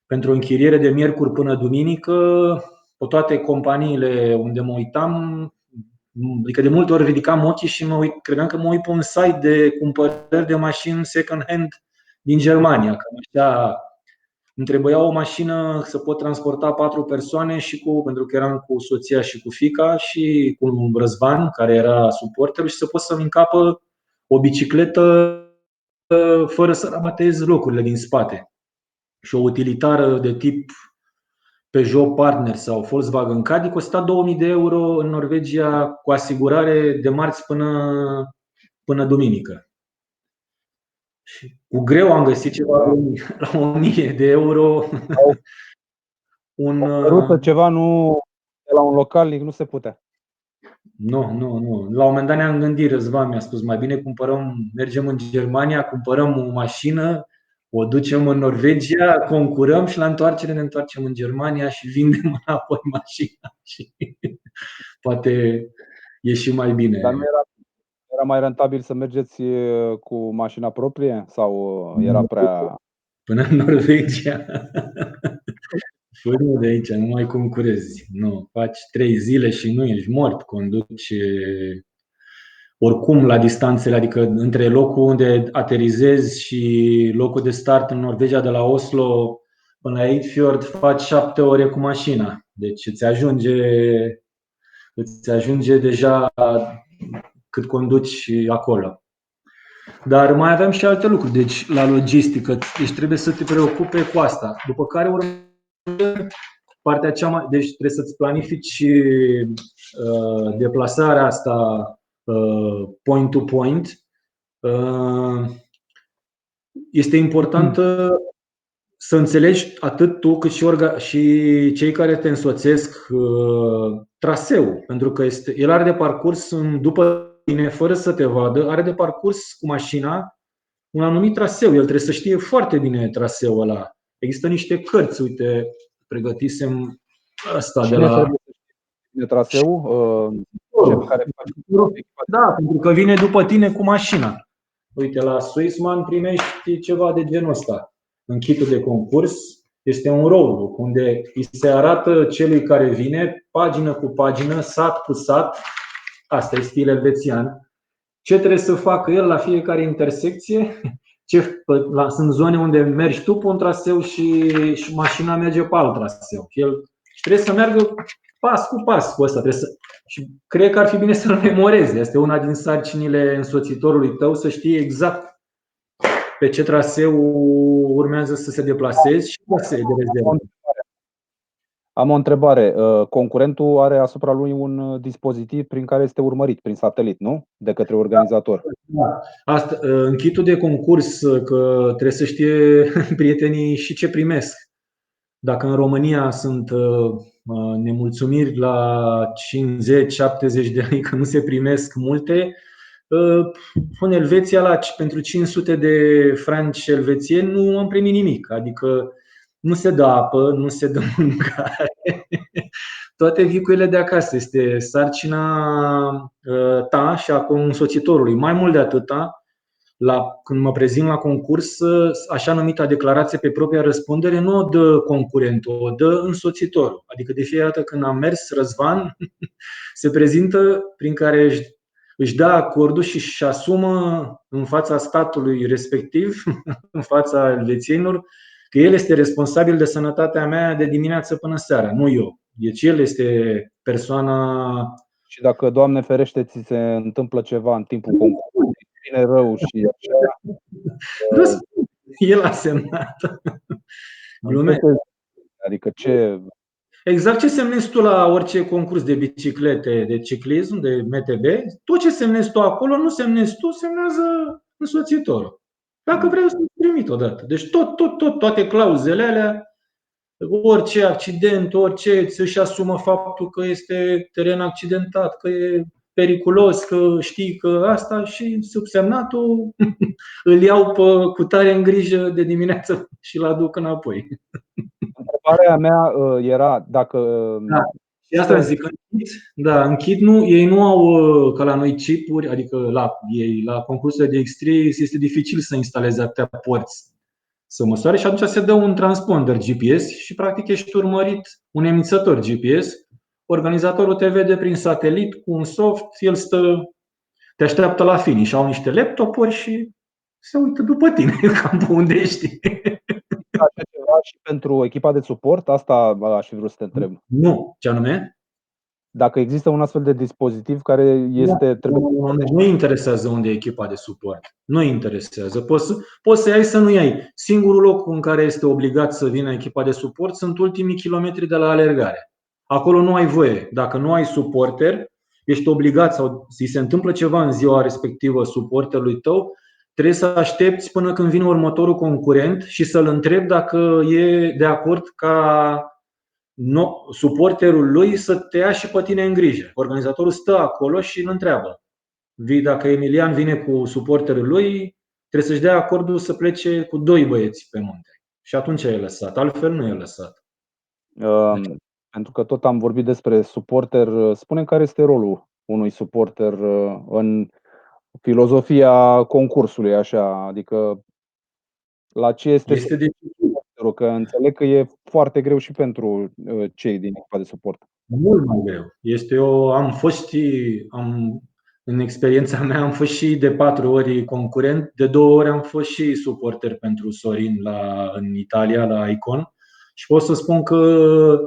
pentru o închiriere de miercuri până duminică, pe toate companiile unde mă uitam, adică de multe ori ridicam ochii și credeam că mă uit pe un site de cumpărări de mașini second hand din Germania. Cam așa, îmi trebuia o mașină să pot transporta 4 persoane și pentru că eram cu soția și cu fiica și cu un Răzvan care era suporterul și să pot să-mi încapă o bicicletă fără să rabatez locurile din spate. Și o utilitară de tip Peugeot Partner sau Volkswagen Caddy costa 2000 de euro în Norvegia cu asigurare de marți până duminică. Și cu greu am găsit ceva la 1000 de euro. Ceva nu de la un localnic nu se putea. Nu. La un moment dat ne-am gândit, Răzvan mi-a spus, mai bine mergem în Germania, cumpărăm o mașină, o ducem în Norvegia, concurăm și la întoarcere ne întoarcem în Germania și vindem înapoi mașina. Și poate e și mai bine. Dar nu era mai rentabil să mergeți cu mașina proprie sau era prea... Până în Norvegia. Fără de aici, nu mai concurezi. Nu, faci 3 zile și nu ești mort. Conduci oricum la distanțele, adică între locul unde aterizezi și locul de start în Norvegia, de la Oslo până la Eidfjord, faci 7 ore cu mașina. Deci îți ajunge deja cât conduci acolo. Dar mai avem și alte lucruri. Deci la logistică, deci trebuie să te preocupe cu asta. După care partea cea mai, deci trebuie să-ți planifici deplasarea asta point to point. Este important să înțelegi atât tu cât și cei care te însoțesc traseul, pentru că el are de parcurs după tine, fără să te vadă, are de parcurs cu mașina un anumit traseu. El trebuie să știe foarte bine traseul ăla. Există niște cărți, uite, pregătisem asta de la traseu. Da, pentru că vine după tine cu mașina. Uite, la Swissman primești ceva de genul ăsta. În kit-ul de concurs este un roadbook unde îi se arată celui care vine, pagină cu pagină, sat cu sat. Asta e stil elvețian. Ce trebuie să facă el la fiecare intersecție. Sunt zone unde mergi tu pe un traseu și mașina merge pe alt traseu. El trebuie să meargă pas cu pas cu ăsta. Și cred că ar fi bine să-l memoreze. Este una din sarcinile însoțitorului tău, să știe exact pe ce traseu urmează să se deplaseze și cum se rezervă. Am o întrebare. Concurentul are asupra lui un dispozitiv prin care este urmărit prin satelit, nu? De către organizator. Da. Asta, în kit-ul de concurs, că trebuie să știe prietenii și ce primesc. Dacă în România sunt nemulțumiri la 50-70 de ani că nu se primesc multe, în Elveția pentru 500 de franci elvețieni nu am primit nimic. Adică nu se dă apă, nu se dă mâncare. Toate vicurile de acasă. Este sarcina ta și a însoțitorului. Mai mult de atâta, când mă prezint la concurs, așa numita declarație pe propria răspundere nu o dă concurentul, o dă însoțitorul. Adică de fiecare dată când am mers, Răzvan se prezintă prin care își își dă acordul și își asumă în fața statului respectiv, în fața elvețienilor, că el este responsabil de sănătatea mea de dimineață până seara, nu eu. Deci el este persoana. Și dacă, Doamne ferește, ți se întâmplă ceva în timpul concursului, vine rău și așa, Răspunde. El a semnat. Glumesc. adică ce? Exact ce semnezi tu la orice concurs de biciclete, de ciclism, de MTB, tot ce semnezi tu acolo, nu semnezi tu, semnează însoțitorul. Dacă vreau să-l trimit odată. Deci toate clauzele alea, orice accident, orice își asumă faptul că este teren accidentat, că e periculos, că știi că asta și subsemnatul îl iau pe cutare în grijă de dimineață și îl aduc înapoi. Întrebarea mea era dacă Da. Și asta zic, închid, ei nu au ca la noi chipuri, adică la concursurile de X3 este dificil să instaleze atâtea porți să măsoare și atunci se dă un transponder GPS și practic ești urmărit, un emițător GPS. Organizatorul te vede prin satelit cu un soft, el te așteaptă la finish, au niște laptopuri și se uită după tine, cam pe unde ești. așa ceva și pentru echipa de suport? Asta aș fi vrut să te întreb. Nu, ce anume? Dacă există un astfel de dispozitiv care este Nu interesează unde e echipa de suport. Nu interesează. Poți să iei, să nu iei. Singurul loc în care este obligat să vină echipa de suport sunt ultimii kilometri de la alergare. Acolo nu ai voie. Dacă nu ai suporter, ești obligat sau ți se întâmplă ceva în ziua respectivă suporterului tău, trebuie să aștepți până când vine următorul concurent și să-l întrebi dacă e de acord ca suporterul lui să te ia și pe tine în grijă. Organizatorul stă acolo și îl întreabă. Dacă Emilian vine cu suporterul lui, trebuie să-și dea acordul să plece cu 2 băieți pe munte. Și atunci e lăsat, altfel nu e lăsat. Pentru că tot am vorbit despre suporter, spune care este rolul unui suporter în filozofia concursului, așa, adică la ce este suporterul, că înțeleg că e foarte greu și pentru cei din echipa de suport. Mult mai greu. În experiența mea am fost și de 4 ori concurent, de 2 ori am fost și suporter pentru Sorin în Italia, la Icon. Și pot să spun că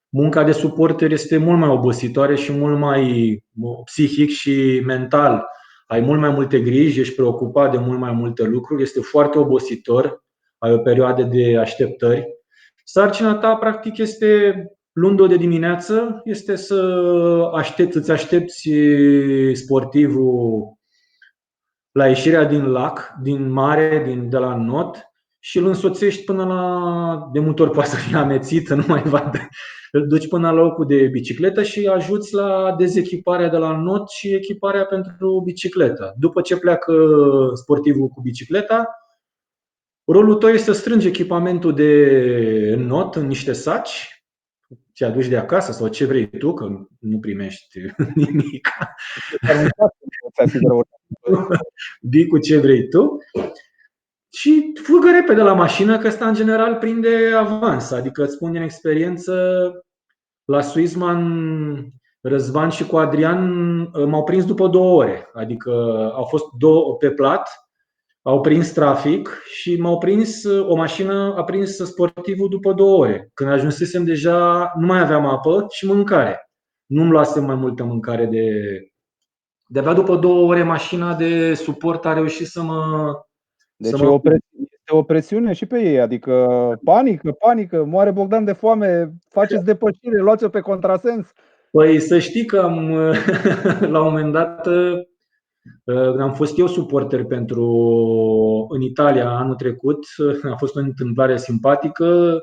munca de suporter este mult mai obositoare și mult mai psihic și mental. Ai mult mai multe griji, ești preocupat de mult mai multe lucruri, este foarte obositor, ai o perioadă de așteptări. Sarcina ta, practic, este luând-o de dimineață, este îți aștepți sportivul la ieșirea din lac, din mare, de la not și îl însoțești până de multe ori poate să fie amețit, nu mai vadă. Îl duci până la locul de bicicletă și ajuți la dezechiparea de la not și echiparea pentru bicicletă. După ce pleacă sportivul cu bicicleta, rolul tău este să strângi echipamentul de not în niște saci, ți aduci de acasă sau ce vrei tu, că nu primești nimic. Bii cu ce vrei tu și fugă repede la mașină, că ăsta în general prinde avans. Adică îți spun din experiență, la Swissman, Răzvan și cu Adrian m-au prins după 2 ore. Adică au fost 2 pe plat, au prins trafic și o mașină a prins sportivul după 2 ore. Când ajunsesem deja, nu mai aveam apă și mâncare. Nu-mi luasem mai multă mâncare de-abia după 2 ore mașina de suport a reușit să mă. Deci este o presiune și pe ei, adică panică, moare Bogdan de foame, faceți depășire, luați-o pe contrasens. Păi să știi că la un moment dat am fost eu suporter în Italia anul trecut, a fost o întâmplare simpatică.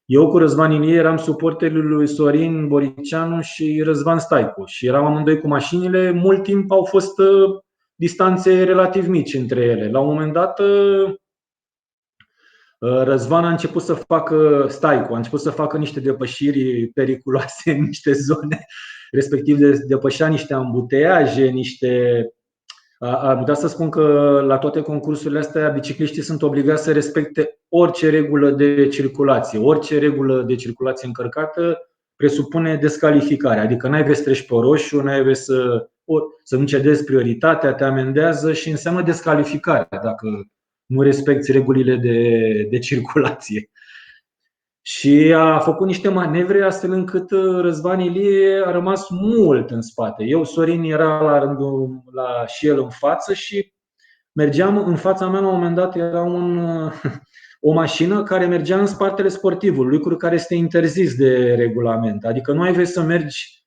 Eu cu Răzvan Ilie eram suporterii lui Sorin Boricianu și Răzvan Staicu și eram amândoi cu mașinile. Mult timp au fost distanțe relativ mici între ele. La un moment dat Răzvan a început să facă niște depășiri periculoase în niște zone, respectiv depășea niște ambuteiaje, Ar putea să spun că la toate concursurile astea bicicliștii sunt obligați să respecte orice regulă de circulație. Orice regulă de circulație încărcată presupune descalificare. Adică n-ai voie să treci pe roșu, n-ai voie să nu cedezi prioritatea, te amendează și înseamnă descalificare dacă nu respecti regulile de circulație. Și a făcut niște manevre astfel încât Răzvan Ilie a rămas mult în spate. Sorin era la rândul și el în față și mergeam în fața mea. La un moment dat era o mașină care mergea în spatele sportivului, lucru care este interzis de regulament. Adică nu ai voie să mergi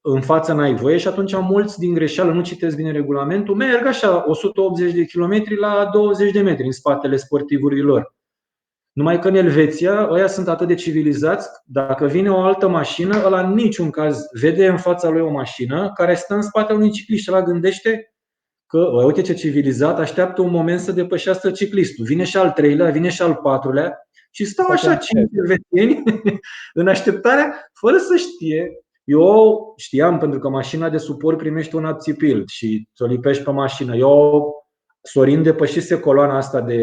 în față, n-ai voie, și atunci mulți din greșeală nu citesc bine regulamentul, merg așa 180 de km la 20 de metri în spatele sportivului lor. Numai că în Elveția ăia sunt atât de civilizați, dacă vine o altă mașină, ăla în niciun caz vede în fața lui o mașină care stă în spatele unui ciclist și ăla gândește că, uite ce civilizat, așteaptă un moment să depășească ciclistul. Vine și al treilea, vine și al patrulea și stau așa 5 elvețieni în așteptare, fără să știe. Eu știam, pentru că mașina de suport primește un abțipil și ți-o lipești pe mașină. Sorin depășise coloana asta de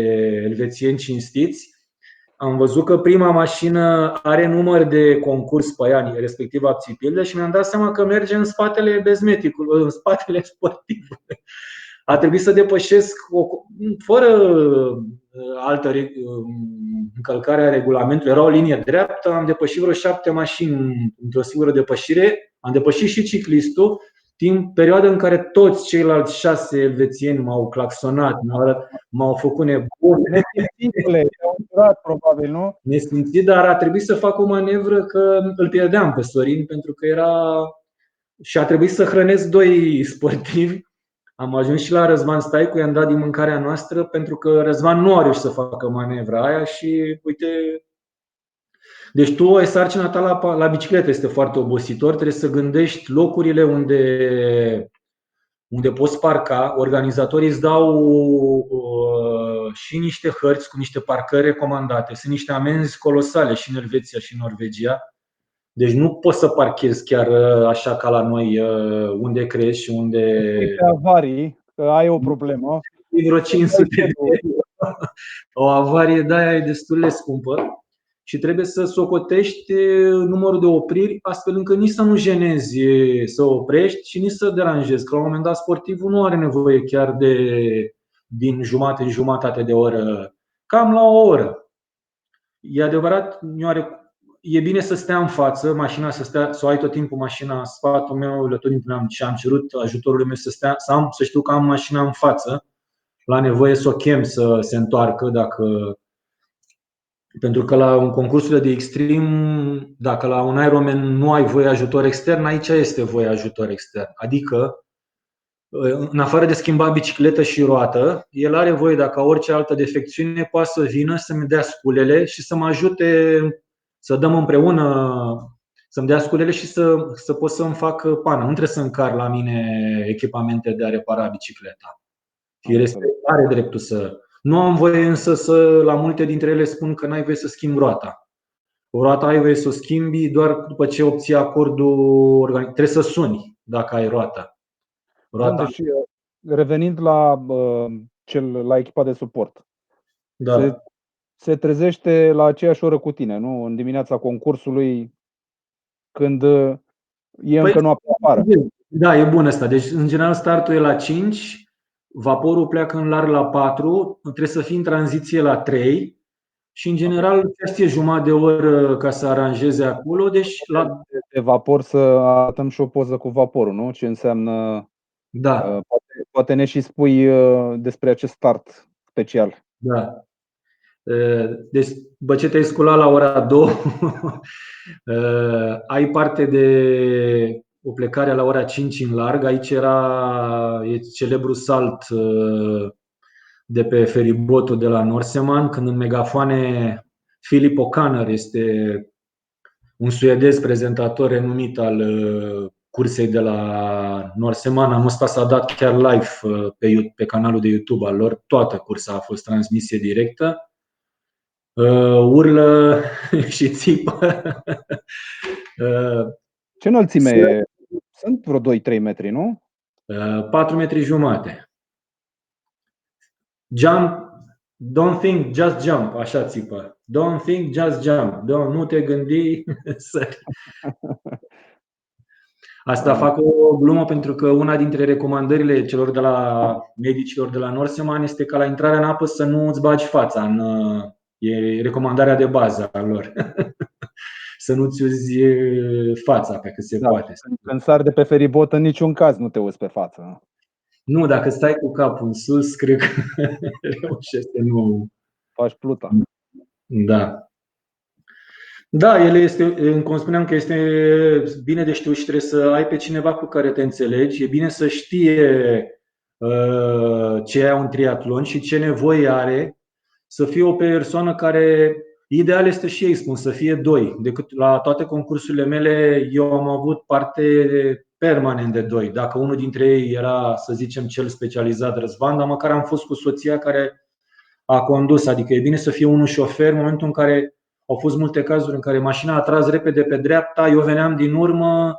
elvețieni cinstiți. Am văzut că prima mașină are număr de concurs pe ea, respectiv abțipilde, și mi-am dat seama că merge în spatele bezmeticului, în spatele sportivului. A trebuit să depășesc fără altă încălcare a regulamentului. Era o linie dreaptă, am depășit vreo 7 mașini într-o singură depășire. Am depășit și ciclistul, perioada în care toți ceilalți 6 elvețieni m-au claxonat, m-au făcut nebun. Probabil, nu? Nesimțit, dar a trebuit să fac o manevră că îl pierdeam pe Sorin, pentru că și a trebuit să hrănesc 2 sportivi. Am ajuns și la Răzvan Staicu, i-am dat din mâncarea noastră, pentru că Răzvan nu a reușit să facă manevra aia și uite. Deci tu ai sarcina ta la bicicletă, este foarte obositor, trebuie să gândești locurile unde poți parca. Organizatorii îți dau și niște hărți cu niște parcări recomandate. Sunt niște amenzi colosale și în Elveția și în Norvegia. Deci nu poți să parchezi chiar așa ca la noi, unde crezi și unde. Avarii, că ai o problemă. Vreo 500 de euro. O avarie de aia e destul de scumpă și trebuie să socotești numărul de opriri, astfel încât nici să nu jenezi să oprești și nici să deranjezi. Că la un moment dat sportivul nu are nevoie chiar din jumătate în jumătate de oră, cam la o oră. E adevărat, e bine să stea în față, mașina să o ai tot timpul mașina în sfatul meu, tot timpul și am cerut ajutorul meu să știu că am mașina în față, la nevoie să o chem să se întoarcă, pentru că la un concurs de extrem, dacă la un Ironman nu ai voie ajutor extern, aici este voie ajutor extern. Adică, în afară de schimba bicicletă și roată, el are voie, dacă orice altă defecțiune, poate să vină să-mi dea sculele și să mă ajute să dăm împreună, să-mi dea sculele și să pot să-mi fac pană. Nu trebuie să încar la mine echipamente de a repara bicicleta. Are dreptul să. Nu am voie însă la multe dintre ele spun că n-ai voie să schimbi roata. Roata ai voie să o schimbi doar după ce obții acordul. Trebuie să suni dacă ai roata. Deci, revenind la echipa de suport. Da. Se trezește la aceeași oră cu tine, nu? În dimineața concursului, când e încă noaptea afară. Da, e bun asta. Deci, în general, startul e la 5, vaporul pleacă în larg la 4, trebuie să fii în tranziție la 3 și, în general, e jumătate de oră ca să aranjeze acolo. Deci, de vapor să arătăm și o poză cu vaporul, nu? Ce înseamnă. Da. Poate ne și spui despre acest start special. Da. Deci, după ce te-ai sculat la ora 2, ai parte de o plecare la ora 5 în larg. Aici e celebrul salt de pe feribotul de la Norseman, când în megafoane Philip O'Connor, este un suedez prezentator renumit al cursei de la Norseman. Anul ăsta s-a dat chiar live pe canalul de YouTube al lor. Toată cursa a fost transmisie directă. Urlă și țipă. Ce înălțime e? Sunt vreo 2-3 metri, nu? 4 metri jumate. Don't think, just jump, așa țipă. Don't think, just jump. Nu te gândi, sări. Asta fac o glumă pentru că una dintre recomandările celor de la medicilor de la Norseman este ca la intrarea în apă să nu îți bagi fața. E recomandarea de bază a lor. Să nu-ți uzi fața pe cât se poate. Când sari de pe feribot, în niciun caz nu te uzi pe față. Nu, dacă stai cu capul în sus, cred că reușești să nu faci pluta. Da. Da, el este, cum spuneam, că este bine de știut și trebuie să ai pe cineva cu care te înțelegi. E bine să știe ce e un triatlon și ce nevoie are, să fie o persoană care, ideal este și ei spun, să fie doi. Decât la toate concursurile mele, eu am avut parte permanent de doi. Dacă unul dintre ei era, să zicem, cel specializat Răzvan, dar măcar am fost cu soția care a condus. Adică e bine să fie unul șofer în momentul în care au fost multe cazuri în care mașina a tras repede pe dreapta, eu veneam din urmă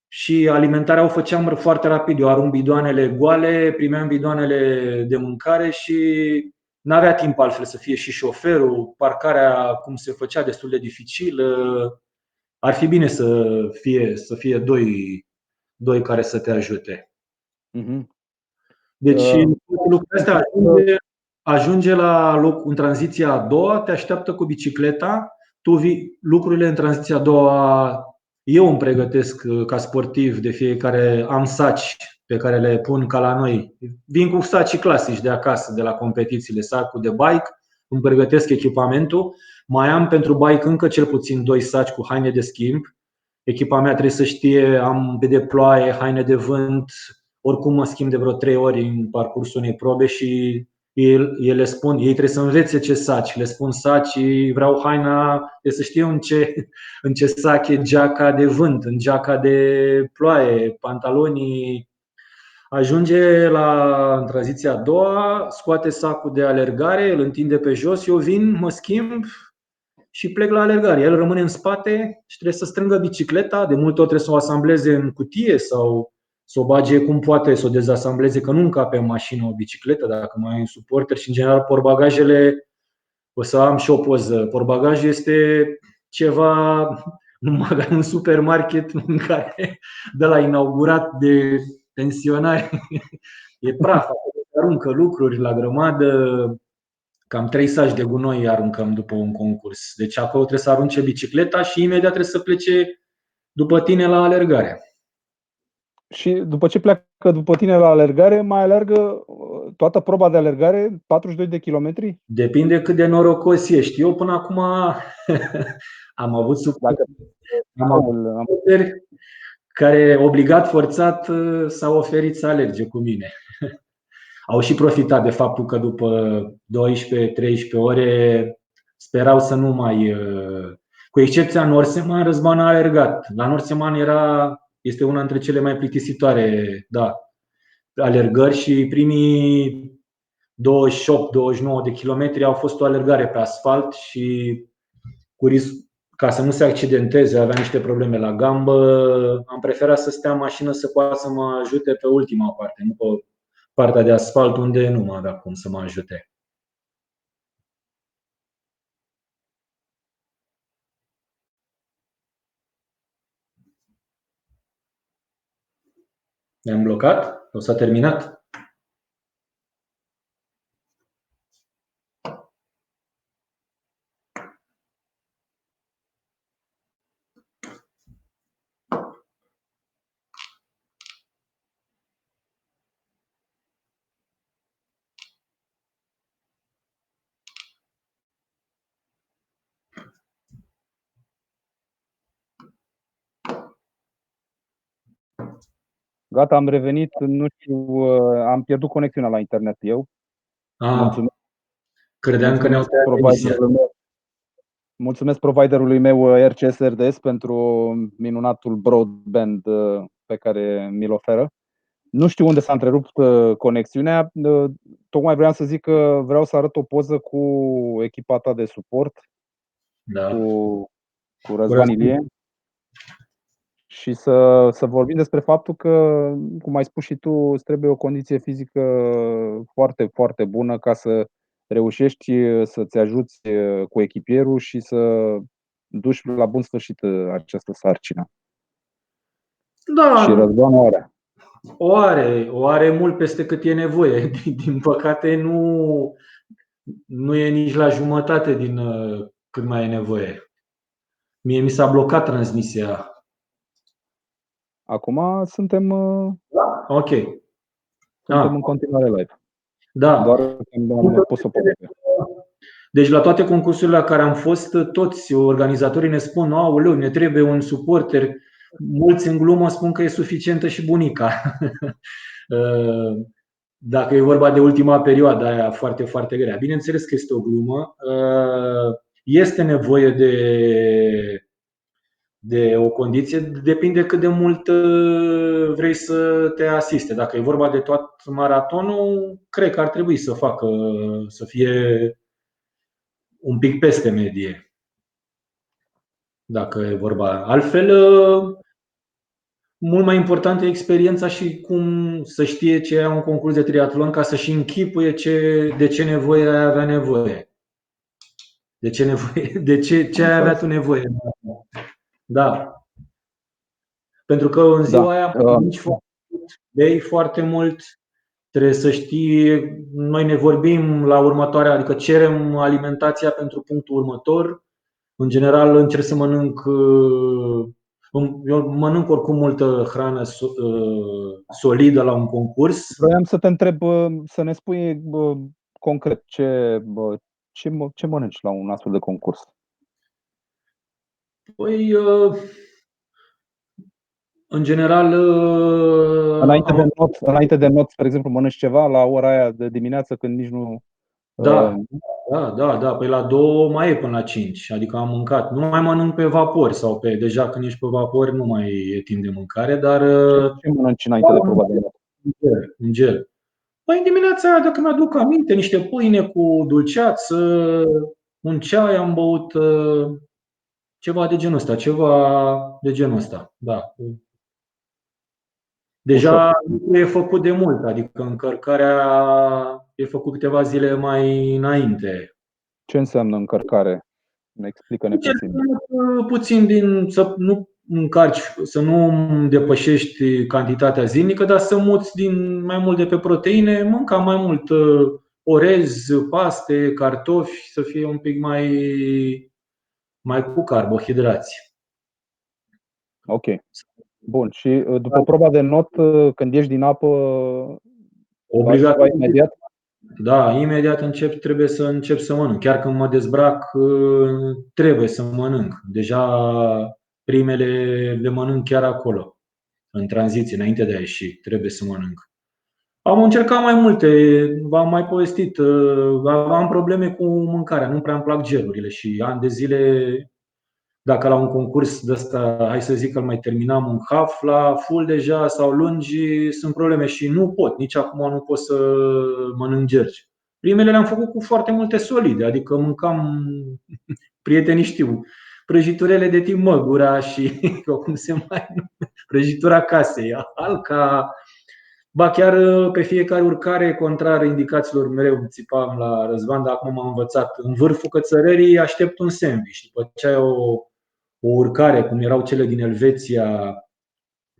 și alimentarea o făceam foarte rapid. Eu arunc bidoanele goale, primeam bidoanele de mâncare și n-avea timp altfel să fie și șoferul. Parcarea, cum se făcea, destul de dificil. Ar fi bine să fie doi care să te ajute. Deci lucrul ăsta ajunge la loc în tranziția a doua, te așteaptă cu bicicleta, tu vii lucrurile în tranziția a doua. Eu îmi pregătesc ca sportiv de fiecare, am saci pe care le pun ca la noi. Vin cu sacii clasici de acasă, de la competițiile, sacul de bike, îmi pregătesc echipamentul. Mai am pentru bike încă cel puțin 2 saci cu haine de schimb. Echipa mea trebuie să știe, am de ploaie, haine de vânt, oricum mă schimb de vreo 3 ori în parcursul unei probe și ei le spun, ei trebuie să învețe ce saci. Le spun saci, vreau haina, trebuie să știu în ce sac e geaca de vânt, în geaca de ploaie, pantalonii. Ajunge în tranziția a doua, scoate sacul de alergare, îl întinde pe jos, eu vin, mă schimb și plec la alergare. El rămâne în spate și trebuie să strângă bicicleta, de multe ori trebuie să o asambleze în cutie sau să o bage cum poate, să o dezasambleze, că nu încape în mașină o bicicletă dacă mai ai un suporter și în general portbagajele, o să am și o poză. Portbagajul este ceva, un supermarket în care de la inaugurat de pensionari e praf, aruncă lucruri la grămadă. Cam 3 saci de gunoi aruncăm după un concurs. Deci acolo trebuie să arunce bicicleta și imediat trebuie să plece după tine la alergare. Și după ce pleacă după tine la alergare, mai alergă toată proba de alergare, 42 de kilometri? Depinde cât de norocos ești. Eu până acum am avut suporteri care, obligat, forțat, s-au oferit să alerge cu mine. Au și profitat de faptul că după 12-13 ore sperau să nu mai... Cu excepția Norseman, Răzvan a alergat. La Norseman este una dintre cele mai plictisitoare, alergări și primii 28-29 de kilometri au fost o alergare pe asfalt și cu risc, ca să nu se accidenteze, avea niște probleme la gambă. Am preferat să stea în mașină să poată să mă ajute pe ultima parte, nu pe partea de asfalt unde nu mai avea cum să mă ajute. Ne-am blocat? Sau s-a terminat? Gata, am revenit. Nu știu, am pierdut conexiunea la internet eu. Mulțumesc. Credeam că ne-au tăiat emisia. Mulțumesc providerului meu RCS RDS pentru minunatul broadband pe care mi-l oferă. Nu știu unde s-a întrerupt conexiunea. Tocmai vreau să zic că vreau să arăt o poză cu echipa ta de suport, cu Răzvan Ilie, și să vorbim despre faptul că, cum ai spus și tu, îți trebuie o condiție fizică foarte, foarte bună ca să reușești să-ți ajuți cu echipierul și să duci la bun sfârșit această sarcină. Da, Și Răzvan o are. o are mult peste cât e nevoie. Din păcate nu e nici la jumătate din cât mai e nevoie. Mie mi s-a blocat transmisia. Acum suntem Ok. în continuare live. Da. Doar când am pus o poveste. Deci la toate concursurile la care am fost, toți organizatorii ne spun: aoleu, ne trebuie un suporter. Mulți în glumă spun că e suficientă și bunica. Dacă e vorba de ultima perioadă aia foarte, foarte grea. Bineînțeles că este o glumă. Este nevoie de o condiție, depinde cât de mult vrei să te asiste. Dacă e vorba de tot maratonul, cred că ar trebui să fie un pic peste medie. Dacă e vorba. Altfel, mult mai important e experiența și cum să știe ce e un concurs de triatlon ca să-și închipuie de ce nevoie ai avea nevoie. Ce ai avea tu nevoie. Da. Pentru că în ziua aia mănânci foarte mult, bei foarte mult, trebuie să știi, noi ne vorbim la următoarea, adică cerem alimentația pentru punctul următor. În general încerc să mănânc, eu mănânc oricum multă hrană solidă la un curs. Vreau să te întreb, să ne spui concret ce mănânci la un astfel de concurs? Păi, în general, înainte de not, spre exemplu, mănânci ceva la ora aia de dimineață când nici nu... Da. Păi la 2 mai e până la 5. Adică am mâncat. Nu mai mănânc pe vapor sau deja când ești pe vapor nu mai e timp de mâncare, dar ce mănânci înainte de proba de not? În gel. Păi în dimineața aia, dacă mi-aduc aminte, niște pâine cu dulceață, un ceai am băut, ceva de genul ăsta. Da. Deja e făcut de mult, adică încărcarea e făcut câteva zile mai înainte. Ce înseamnă încărcare? Explică-ne puțin. Să nu încarci, să nu depășești cantitatea zilnică, dar să muți mai mult de pe proteine, mânca mai mult orez, paste, cartofi, să fie un pic mai cu carbohidrați. Ok. Bun. Și după proba de not, când ieși din apă, obligatoriu imediat? Da, imediat trebuie să încep să mănânc. Chiar când mă dezbrac, trebuie să mănânc. Deja primele le mănânc chiar acolo, în tranziție, înainte de a ieși. Trebuie să mănânc. Am încercat mai multe, v-am mai povestit. Am probleme cu mâncarea, nu prea îmi plac gelurile și ani de zile, dacă la un concurs de ăsta, hai să zic că îl mai terminam un half, la full deja sau lungi sunt probleme și nu pot, nici acum nu pot să mănânc gergi. Primele le-am făcut cu foarte multe solide, adică mâncam, prietenii știu, prăjiturele de tip Măgura și cum se mai numește, prăjitura casei, Alca. Ba chiar pe fiecare urcare, contrar indicațiilor mereu țipam la Răzvan, dar acum m-am învățat. În vârful cățărării aștept un sandwich. După ce ai o urcare, cum erau cele din Elveția,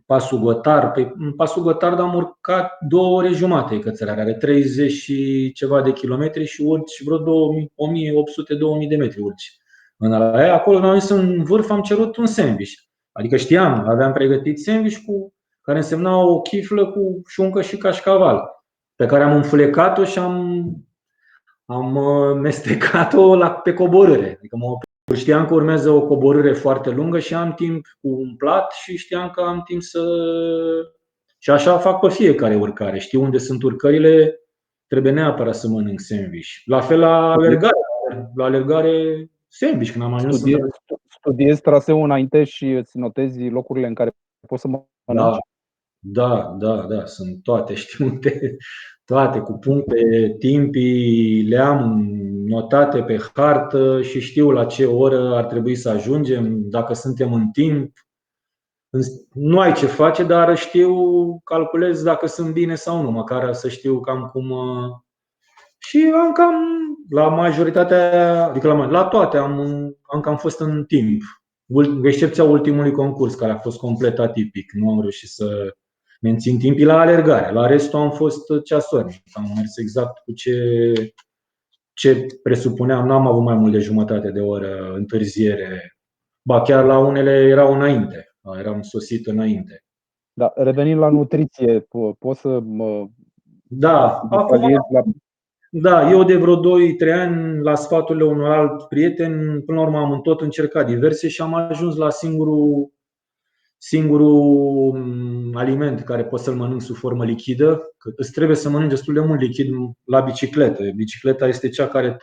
Pasul Gotard. Pe Pasul Gotard am urcat 2 ore jumate cățărarea, are 30 și ceva de kilometri și urci vreo 1800-2000 de metri urci. Acolo, când am ajuns în vârf, am cerut un sandwich. Adică știam, aveam pregătit sandwich care însemna o chiflă cu șuncă și cașcaval, pe care am înfulecat-o și am mestecat-o pe coborâre. Adică știam că urmează o coborâre foarte lungă și am timp cu un plat și știam că am timp Și așa fac pe fiecare urcare. Știu unde sunt urcările, trebuie neapărat să mănânc sandwich. La fel la alergare sandwich când am ajuns. Studiezi traseul înainte și îți notezi locurile în care poți să mănânci? Da, sunt toate știute, toate cu puncte, timpii, le am notate pe hartă și știu la ce oră ar trebui să ajungem, dacă suntem în timp. Nu ai ce face, dar calculez dacă sunt bine sau nu, măcar să știu cam Și am cam, la majoritatea, adică la toate, am cam fost în timp. Cu excepția ultimului concurs, care a fost complet atipic. Nu am reușit să mențin timpii la alergare. La restul am fost ceasornic. Am mers exact cu ce presupuneam. N-am avut mai mult de jumătate de oră întârziere. Ba chiar la unele erau înainte. Eram sosit înainte. Da, revenind la nutriție, poți să mă Da, acum detaliezi la... Da, eu de vreo 2-3 ani, la sfaturile unor alt prieten, până la urmă am tot încercat diverse și am ajuns la singurul aliment care poți să-l mănânc sub formă lichidă, că îți trebuie să mănânci destul de mult lichid la bicicletă. Bicicleta este cea care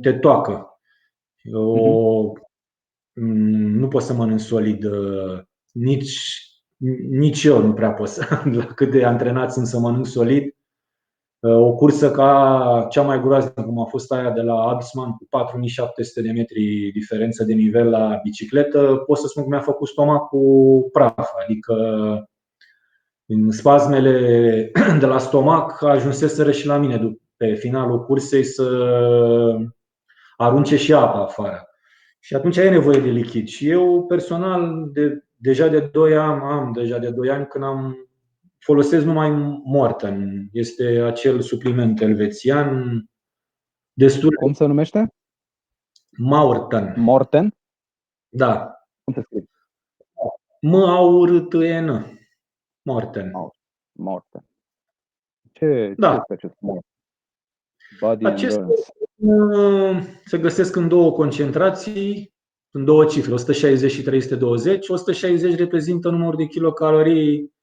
te toacă. Nu poți să mănânci solid, nici eu nu prea pot să, la cât de antrenat sunt să mănânc solid. O cursă ca cea mai groaznică, cum a fost aia de la Absman, cu 4700 de metri diferență de nivel la bicicletă, pot să spun că mi-a făcut stomacul praf. Adică în spasmele de la stomac ajunseseră și la mine pe finalul cursei să arunce și apa afară. Și atunci ai nevoie de lichid. Și eu personal deja de 2 ani când folosesc numai Morten. Este acel supliment elvețian destul. Cum se numește? Maurten. Morten? Da. Cum se scrie? Maurten. Morten. Morten. Ce este acest Morten? Body Endurance. Se găsesc în două concentrații, în două cifre, 160 și 320. 160 reprezintă numărul de kilocalorii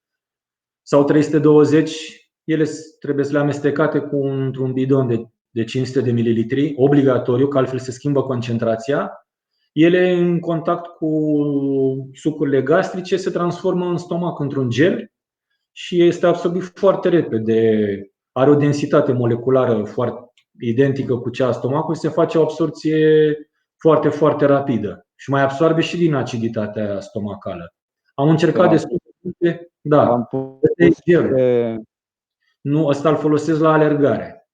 sau 320, ele trebuie să le amestecate într-un bidon de 500 de mililitri, obligatoriu, că altfel se schimbă concentrația. Ele, în contact cu sucurile gastrice, se transformă în stomac într-un gel și este absorbit foarte repede. Are o densitate moleculară foarte identică cu cea a stomacului, se face o absorție foarte, foarte rapidă și mai absorbe și din aciditatea stomacală. Am încercat destul de da. Nu, ăsta îl folosesc la alergare.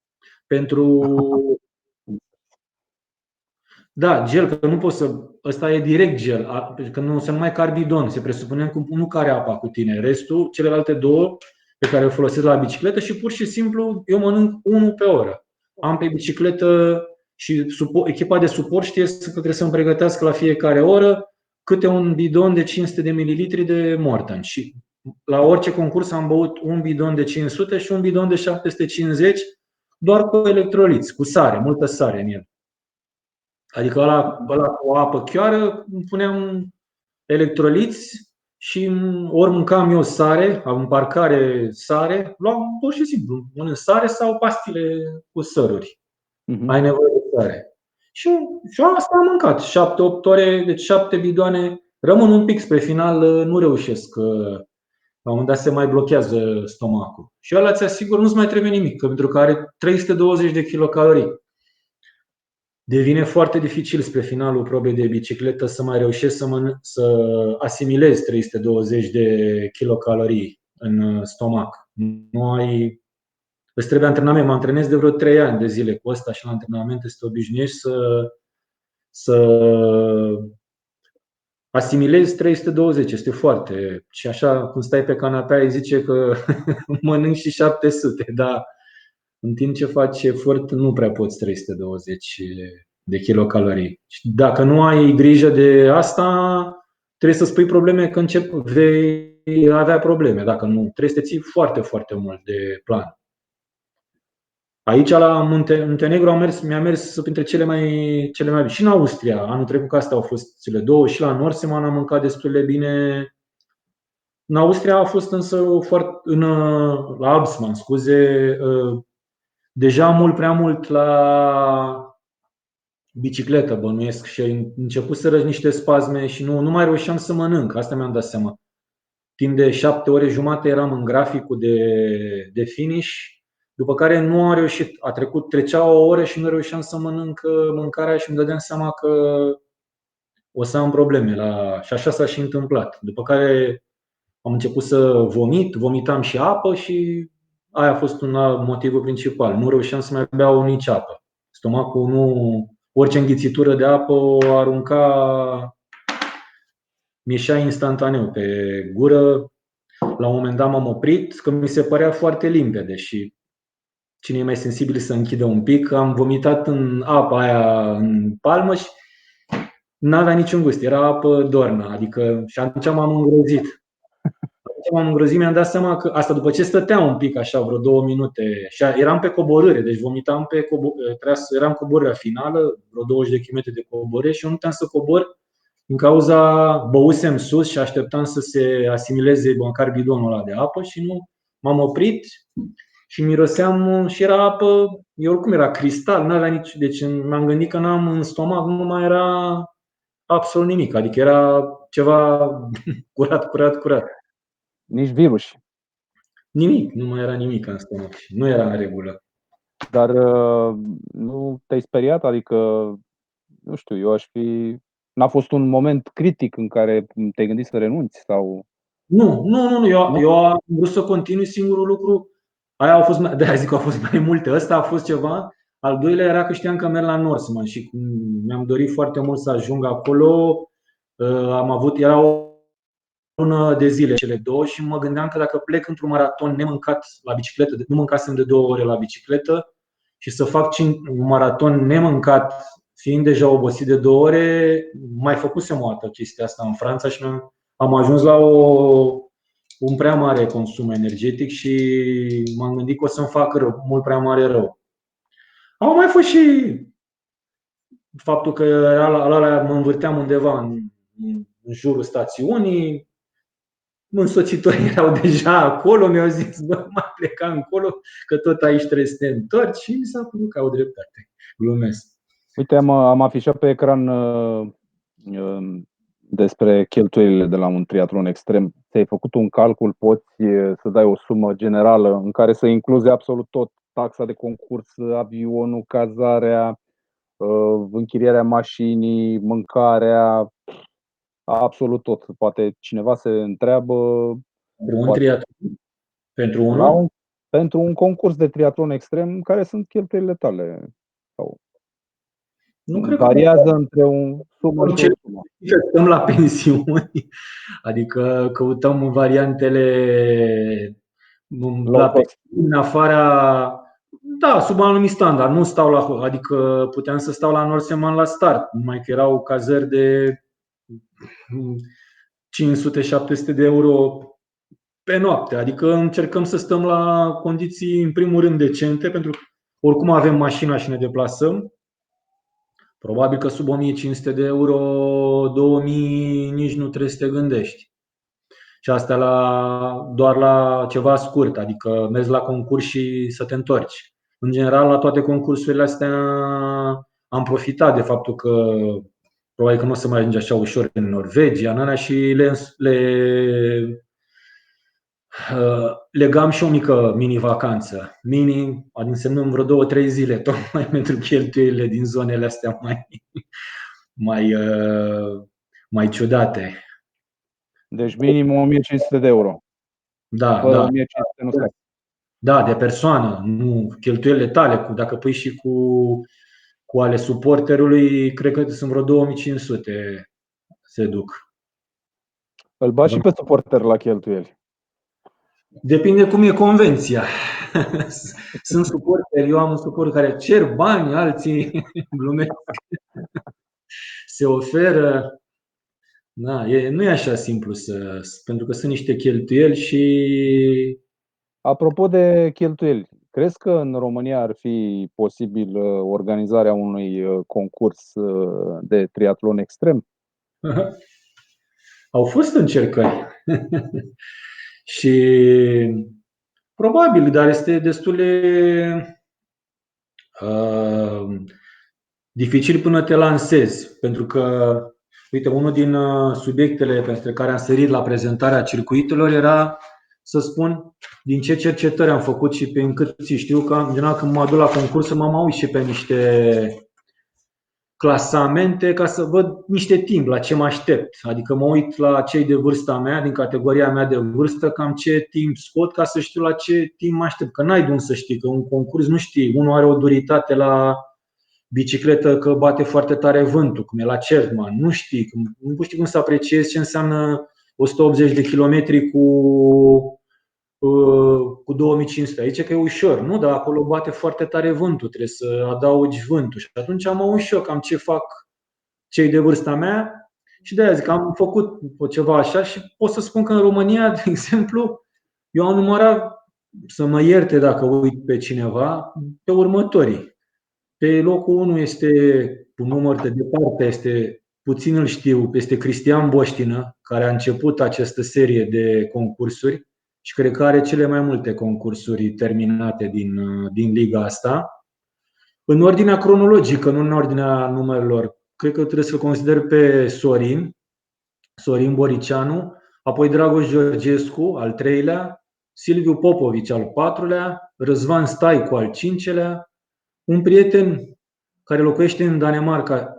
Da, gel, că nu poți să. Ăsta e direct gel, că nu se numai carbidon. Se presupune că nu care apa cu tine. Restul, celelalte două pe care le folosesc la bicicletă și pur și simplu eu mănânc unul pe oră. Am pe bicicletă și echipa de suport știe că trebuie să-mi pregătească la fiecare oră câte un bidon de 500 de mililitri de Morten. Și la orice concurs am băut un bidon de 500 și un bidon de 750, doar cu electroliți, cu sare, multă sare în el. Adică ăla cu o apă chioară, îmi puneam electroliți și ori mâncam eu sare, am în parcare sare, luam pur și simplu, mănânc sare sau pastile cu săruri. Ai nevoie de sare. Și asta am mâncat, 7-8 ore, deci 7 bidoane. Rămân un pic spre final, nu reușesc. La un moment dat se mai blochează stomacul. Și ăla ți asigur, nu-ți mai trebuie nimic, pentru că are 320 de kilocalorii. Devine foarte dificil spre finalul probei de bicicletă să mai reușești să asimilezi 320 de kilocalorii în stomac. Îți trebuie antrenament. Mă antrenez de vreo 3 ani de zile cu ăsta și la antrenamente să te obișnuiești să asimilezi 320. Este foarte. Și așa, când stai pe canapea, îi zice că mănânci și 700, dar în timp ce faci efort, nu prea poți 320 de kilocalorii. Și dacă nu ai grijă de asta, trebuie să spui probleme că vei avea probleme. Dacă nu, trebuie să te ții foarte, foarte mult de plan. Aici la Muntenegru mi-a mers printre cele mai bine. Și în Austria, anul trecut, că astea au fost cele două, și la Norseman am mâncat destul de bine. În Austria a fost însă la Absman, deja mult prea mult la bicicletă, bănuiesc, și început să răzi niște spasme și nu mai reușeam să mănânc. Asta mi-am dat seama. Timp de 7 ore jumate eram în graficul de finish, după care nu am reușit. Trecea o oră și nu reușeam să mănânc mâncarea și îmi dădeam seama că o să am probleme. Și așa s-a și întâmplat. După care am început să vomitam și apă și aia a fost motivul principal. Nu reușeam să mai beau nici apă. Stomacul orice înghițitură de apă o arunca, mișea instantaneu pe gură. La un moment dat m-am oprit, că mi se părea foarte limpede și cine e mai sensibil să închidă un pic. Am vomitat în apa aia în palmă și n-avea niciun gust, era apă doarnă, adică și atunci m-am îngrozit. Mi-am dat seama că asta după ce stăteam un pic așa vreo 2 minute și eram pe coborâre, deci vomitam eram coborârea finală, vreo 20 de km de coborâre și eu nu puteam să cobor din cauza băusem sus și așteptam să se asimileze măcar bidonul ăla de apă și nu m-am oprit și miroseam și era apă, oricum era cristal, n-avea nici, deci m-am gândit că n-am în stomac, nu mai era absolut nimic, adică era ceva curat. Nici virus. Nimic, nu mai era nimic în stomac, nu era în regulă. Dar nu te-ai speriat? Adică, nu știu, n-a fost un moment critic în care te-ai gândit să renunți sau? Nu, eu am vrut să continui. Singurul lucru, de-aia zic că au fost mai multe. Ăsta a fost ceva. Al doilea era că știam că merg la Norseman și mi-am dorit foarte mult să ajung acolo. Era o lună de zile cele două și mă gândeam că dacă plec într-un maraton nemâncat la bicicletă, nu mâncasem de 2 ore la bicicletă, și să fac un maraton nemâncat, fiind deja obosit de 2 ore, mai făcusem o dată chestia asta în Franța și am ajuns la un prea mare consum energetic și m-am gândit că o să-mi fac rău, mult prea mare rău. Au mai fost și faptul că mă învârteam undeva în jurul stațiunii, însoțitorii erau deja acolo, mi-au zis, bă, mai pleca încolo, că tot aici trebuie să te întorci și mi s-a părut că au dreptate. Glumesc. Uite, am afișat pe ecran despre cheltuielile de la un triatlon extrem. Ți-ai făcut un calcul, poți să dai o sumă generală în care să incluzi absolut tot: taxa de concurs, avionul, cazarea, închirierea mașinii, mâncarea, absolut tot. Poate cineva se întreabă, Pentru un triatlon? Pentru unul? pentru un concurs de triatlon extrem, care sunt cheltuielile tale? Sau Nu cred că variază între o sumă și o sumă. stăm la pensiuni, adică căutăm variantele la pensiuni, în afara, da, sub anumit standard. Nu stau adică puteam să stau la Norseman la start, numai că erau cazări de 500-700 de euro pe noapte. Adică încercăm să stăm la condiții, în primul rând, decente, pentru că oricum avem mașina și ne deplasăm. Probabil că sub 1500 de euro, 2000, nici nu trebuie să te gândești. Și asta doar la ceva scurt, adică mergi la concurs și să te întorci. În general, la toate concursurile astea am profitat de faptul că probabil că nu o să mai ajunge așa ușor în Norvegia, și legam și o mică mini-vacanță. Mini, însemnând vreo 2-3 zile, tocmai pentru cheltuielile din zonele astea mai ciudate. Deci minim 1500 de euro. Da, Fără da. 1500 nu stai. Da, de persoană, nu cheltuielile tale. Dacă pui și cu ale suporterului, cred că sunt vreo 2500 se duc. Îl bagi și pe suporter la cheltuieli. Depinde cum e convenția. Sunt suporteri, eu am un suport care cer bani, alții glumesc. Se oferă. Da, nu e așa simplu pentru că sunt niște cheltuieli și. Apropo de cheltuieli, crezi că în România ar fi posibil organizarea unui concurs de triatlon extrem? Au fost încercări. Și probabil, dar este destul de dificil până te lansezi. Pentru că, uite, unul din subiectele pentru care am sărit la prezentarea circuitelor era să spun din ce cercetări am făcut și pe încât știu că, în general, când mă duc la concurs, mă uit și pe niște clasamente ca să văd niște timp, la ce mă aștept. Adică mă uit la cei de vârsta mea, din categoria mea de vârstă, cam ce timp scot ca să știu la ce timp mă aștept. Că n-ai de unde să știi, că un concurs nu știi. Unul are o duritate la bicicletă că bate foarte tare vântul, cum e la Cheltman. Nu știi cum să apreciezi ce înseamnă 180 de kilometri cu 2500. Aici că e ușor, nu? Dar acolo bate foarte tare vântul, trebuie să adaugi vântul. Și atunci am auzit și eu cam ce fac cei de vârsta mea și de aia zic că am făcut ceva așa și pot să spun că în România, de exemplu, eu am numărat, să mă ierte dacă uit pe cineva, pe următorii. Pe locul 1 este, un număr de departe, puțin îl știu, este Cristian Boștină, care a început această serie de concursuri și cred că are cele mai multe concursuri terminate din liga asta. În ordinea cronologică, nu în ordinea numerelor, cred că trebuie să-l consider pe Sorin Boricianu, apoi Dragoș Georgescu, al treilea, Silviu Popovici, al patrulea, Răzvan Staicu, al cincelea, un prieten care locuiește în Danemarca,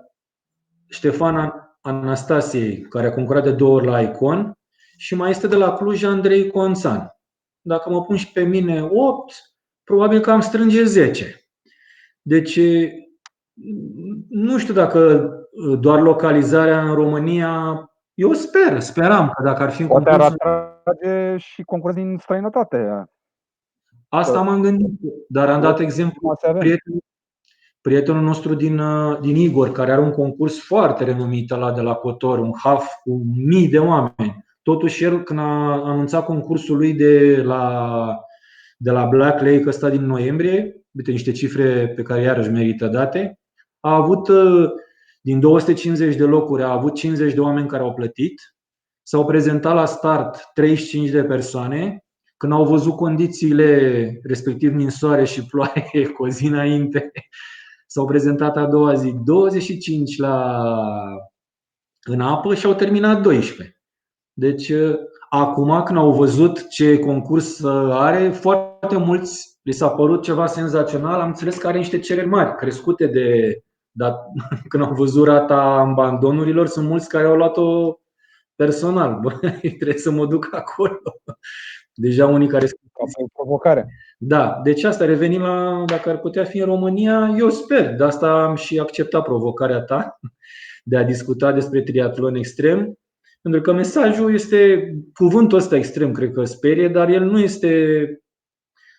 Ștefan Anastasiei, care a concurat de 2 ori la Icon, și mai este de la Cluj Andrei Conțan. Dacă mă pun și pe mine 8, probabil că am strânge 10. Deci nu știu dacă doar localizarea în România, eu speram că dacă ar fi un Poate ar concurs, atrage și concurs din străinătate. asta m-am gândit, dar am dat exemplu prietenul nostru din Igor, care are un concurs foarte renumit ăla de la Cotor, un half cu mii de oameni. Totuși el, când a anunțat concursul lui de la Black Lake ăsta din noiembrie, uite niște cifre pe care iarăși merită date, a avut din 250 de locuri, a avut 50 de oameni care au plătit, s-au prezentat la start 35 de persoane. Când au văzut condițiile, respectiv ninsoare și ploaie cu o zi înainte, s-au prezentat a doua zi 25 în apă și au terminat 12. Deci, acum când au văzut ce concurs are, foarte mulți li s-a părut ceva senzațional. Am înțeles că are niște cereri mari, crescute dar când au văzut rata abandonurilor, sunt mulți care au luat-o personal. Bă, trebuie să mă duc acolo. Deja unii care sunt provocare. Da, deci asta, revenim la dacă ar putea fi în România, eu sper, de asta am și acceptat provocarea ta de a discuta despre triatlon extrem, pentru că mesajul este, cuvântul ăsta extrem, cred că sperie, dar el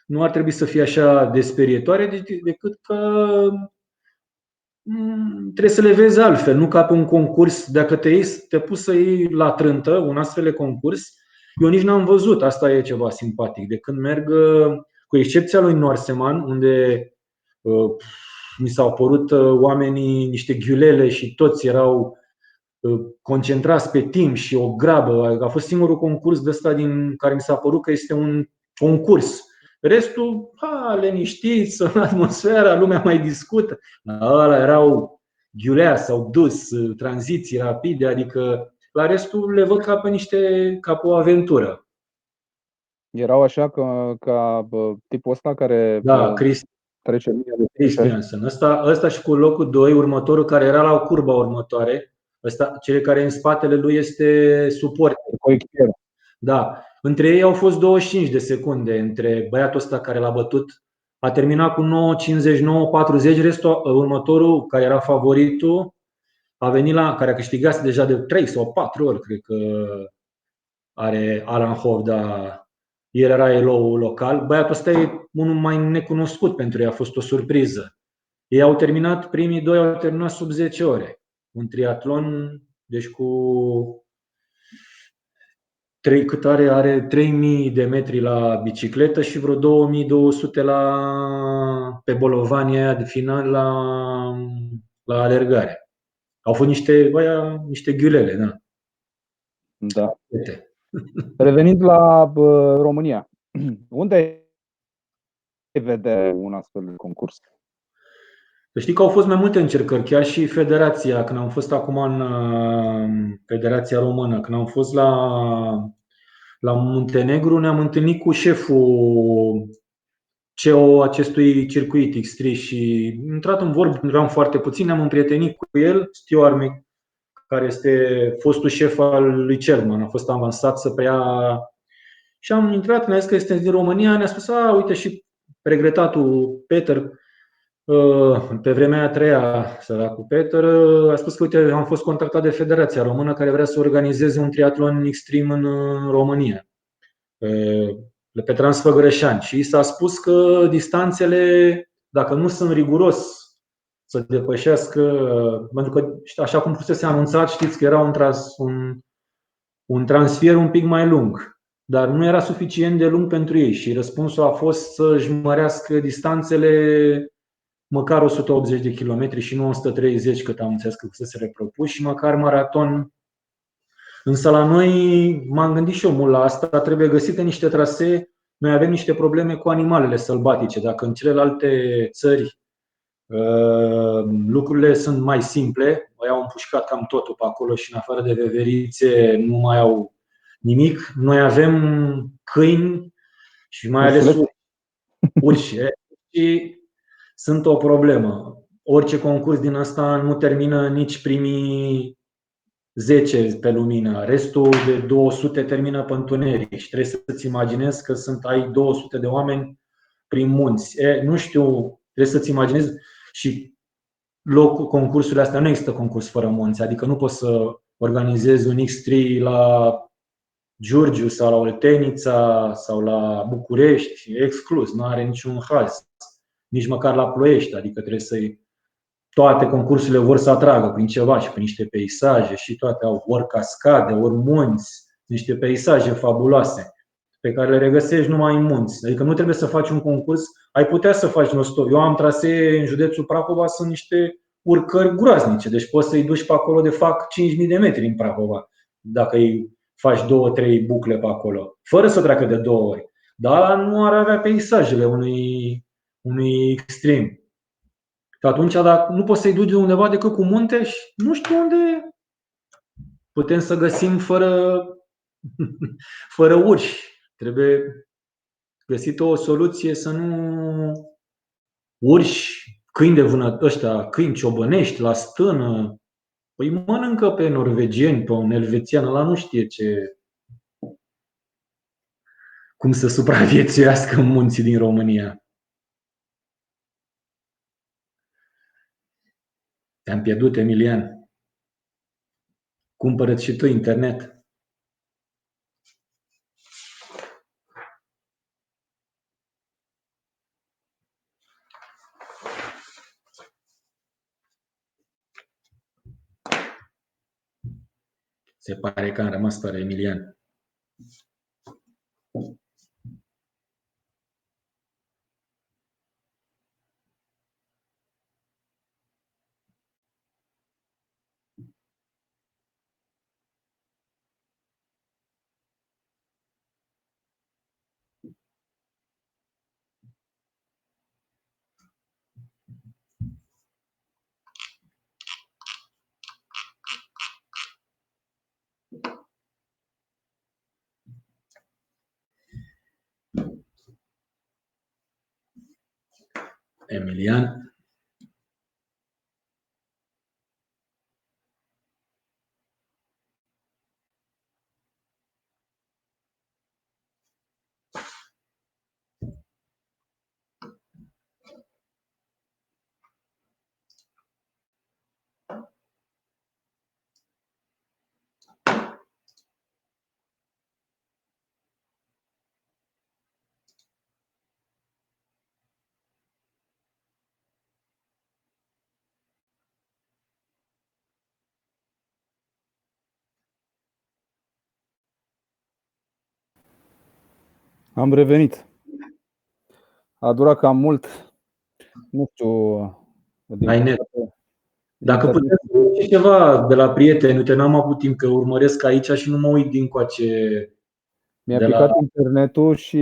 nu ar trebui să fie așa de sperietoare, decât că trebuie să le vezi altfel, nu ca pe un concurs, dacă te pus să iei la trântă un astfel de concurs, eu nici n-am văzut, asta e ceva simpatic, de când merg, cu excepția lui Norseman, unde mi s-au părut oamenii niște ghiulele și toți erau concentrați pe timp și o grabă. A fost singurul concurs de ăsta din care mi s-a părut că este un concurs. Restul, liniștiți, atmosfera, lumea mai discută. Ăla erau ghiulea, s-au dus, tranziții rapide, adică la restul le văd ca pe o aventură. Erau așa ca tipul ăsta care trece linia de Christiansen. Ăsta și cu locul 2, următorul care era la curba următoare. Cel care în spatele lui este suporter. Da. Între ei au fost 25 de secunde între băiatul ăsta care l-a bătut. A terminat cu 9:50, 9:40. Restul, următorul, care era favoritul, a venit care a câștigat deja de 3 sau 4 ori, cred că are Alan Hovda. El era elou local. Băiatul ăsta e unul mai necunoscut pentru ei, a fost o surpriză. Ei au terminat, primii doi au terminat sub 10 ore. Un triatlon, deci cât are 3000 de metri la bicicletă și vreo 2200 pe bolovania aia de final la alergare. Au fost niște ghiulele, da. Da. Revenind la România, unde vede un astfel de concurs? Să știi că au fost mai multe încercări, chiar și federația, când am fost acum în Federația Română, când am fost la Muntenegru, ne-am întâlnit cu șeful CEO acestui circuit X3 și am intrat în vorbă, eram foarte puțin, ne-am împrietenit cu el, Stewart, care este fostul șef al lui Cerman, a fost avansat să preia. Și am intrat, ne-a zis că este din România, ne-a spus, uite și regretatul Peter, pe vremea a treia, săracul Peter, a spus că uite, am fost contactat de Federația Română care vrea să organizeze un triatlon extrem în România, pe Transfăgărășani. Și s-a spus că distanțele, dacă nu sunt riguros să depășească, pentru că așa cum fusese anunțat, știți că era un transfer un pic mai lung, dar nu era suficient de lung pentru ei și răspunsul a fost să-și mărească distanțele măcar 180 de kilometri și nu 130 cât am înțeles că fusese propus și măcar maraton. Însă la noi m-am gândit și eu mult la asta, trebuie găsite niște trasee. Noi avem niște probleme cu animalele sălbatice. Dacă în celelalte țări lucrurile sunt mai simple, au împușcat cam totul pe acolo și în afară de veverițe nu mai au nimic. Noi avem câini și mai ales urși. Și sunt o problemă. Orice concurs din asta nu termină nici primii 10 pe lumină. Restul de 200 termină pe întuneric și trebuie să-ți imaginezi că ai 200 de oameni prin munți. Nu știu, trebuie să-ți imaginezi și locul concursurile astea, nu există concurs fără munți, adică nu poți să organizezi un X3 la Giurgiu sau la Oltenița sau la București, exclus, nu are niciun haz, nici măcar la Ploiești, adică trebuie toate concursurile vor să atragă prin ceva și prin niște peisaje și toate au ori cascade, ori munți, niște peisaje fabuloase pe care le regăsești numai în munți. Adică nu trebuie să faci un concurs, ai putea să faci nostov. Eu am trasee în județul Prahova, sunt niște urcări groaznice, deci poți să-i duci pe acolo de fac 5.000 de metri în Prahova, dacă îi faci 2-3 bucle pe acolo, fără să treacă de 2 ori. Dar nu ar avea peisajele unui extrem. Și atunci, dacă nu poți să-i duci de undeva decât cu munte și nu știu unde putem să găsim fără urși. Trebuie găsită o soluție să nu urși, câini de vânătoare, ăștia, câini ciobănești la stână. Păi mănâncă pe norvegieni, pe un elvețian, ăla nu știe cum să supraviețuiască în munții din România. Te-am pierdut, Emilian. Cumpără-ți și tu internet. Se pare că am rămas fără Emilian. Emilian. Am revenit. A durat cam mult. Nu știu. Ai net. Dacă puteți să ceva de la prieteni, uite, n-am avut timp că urmăresc aici și nu mă uit dincoace. Mi-a picat internetul și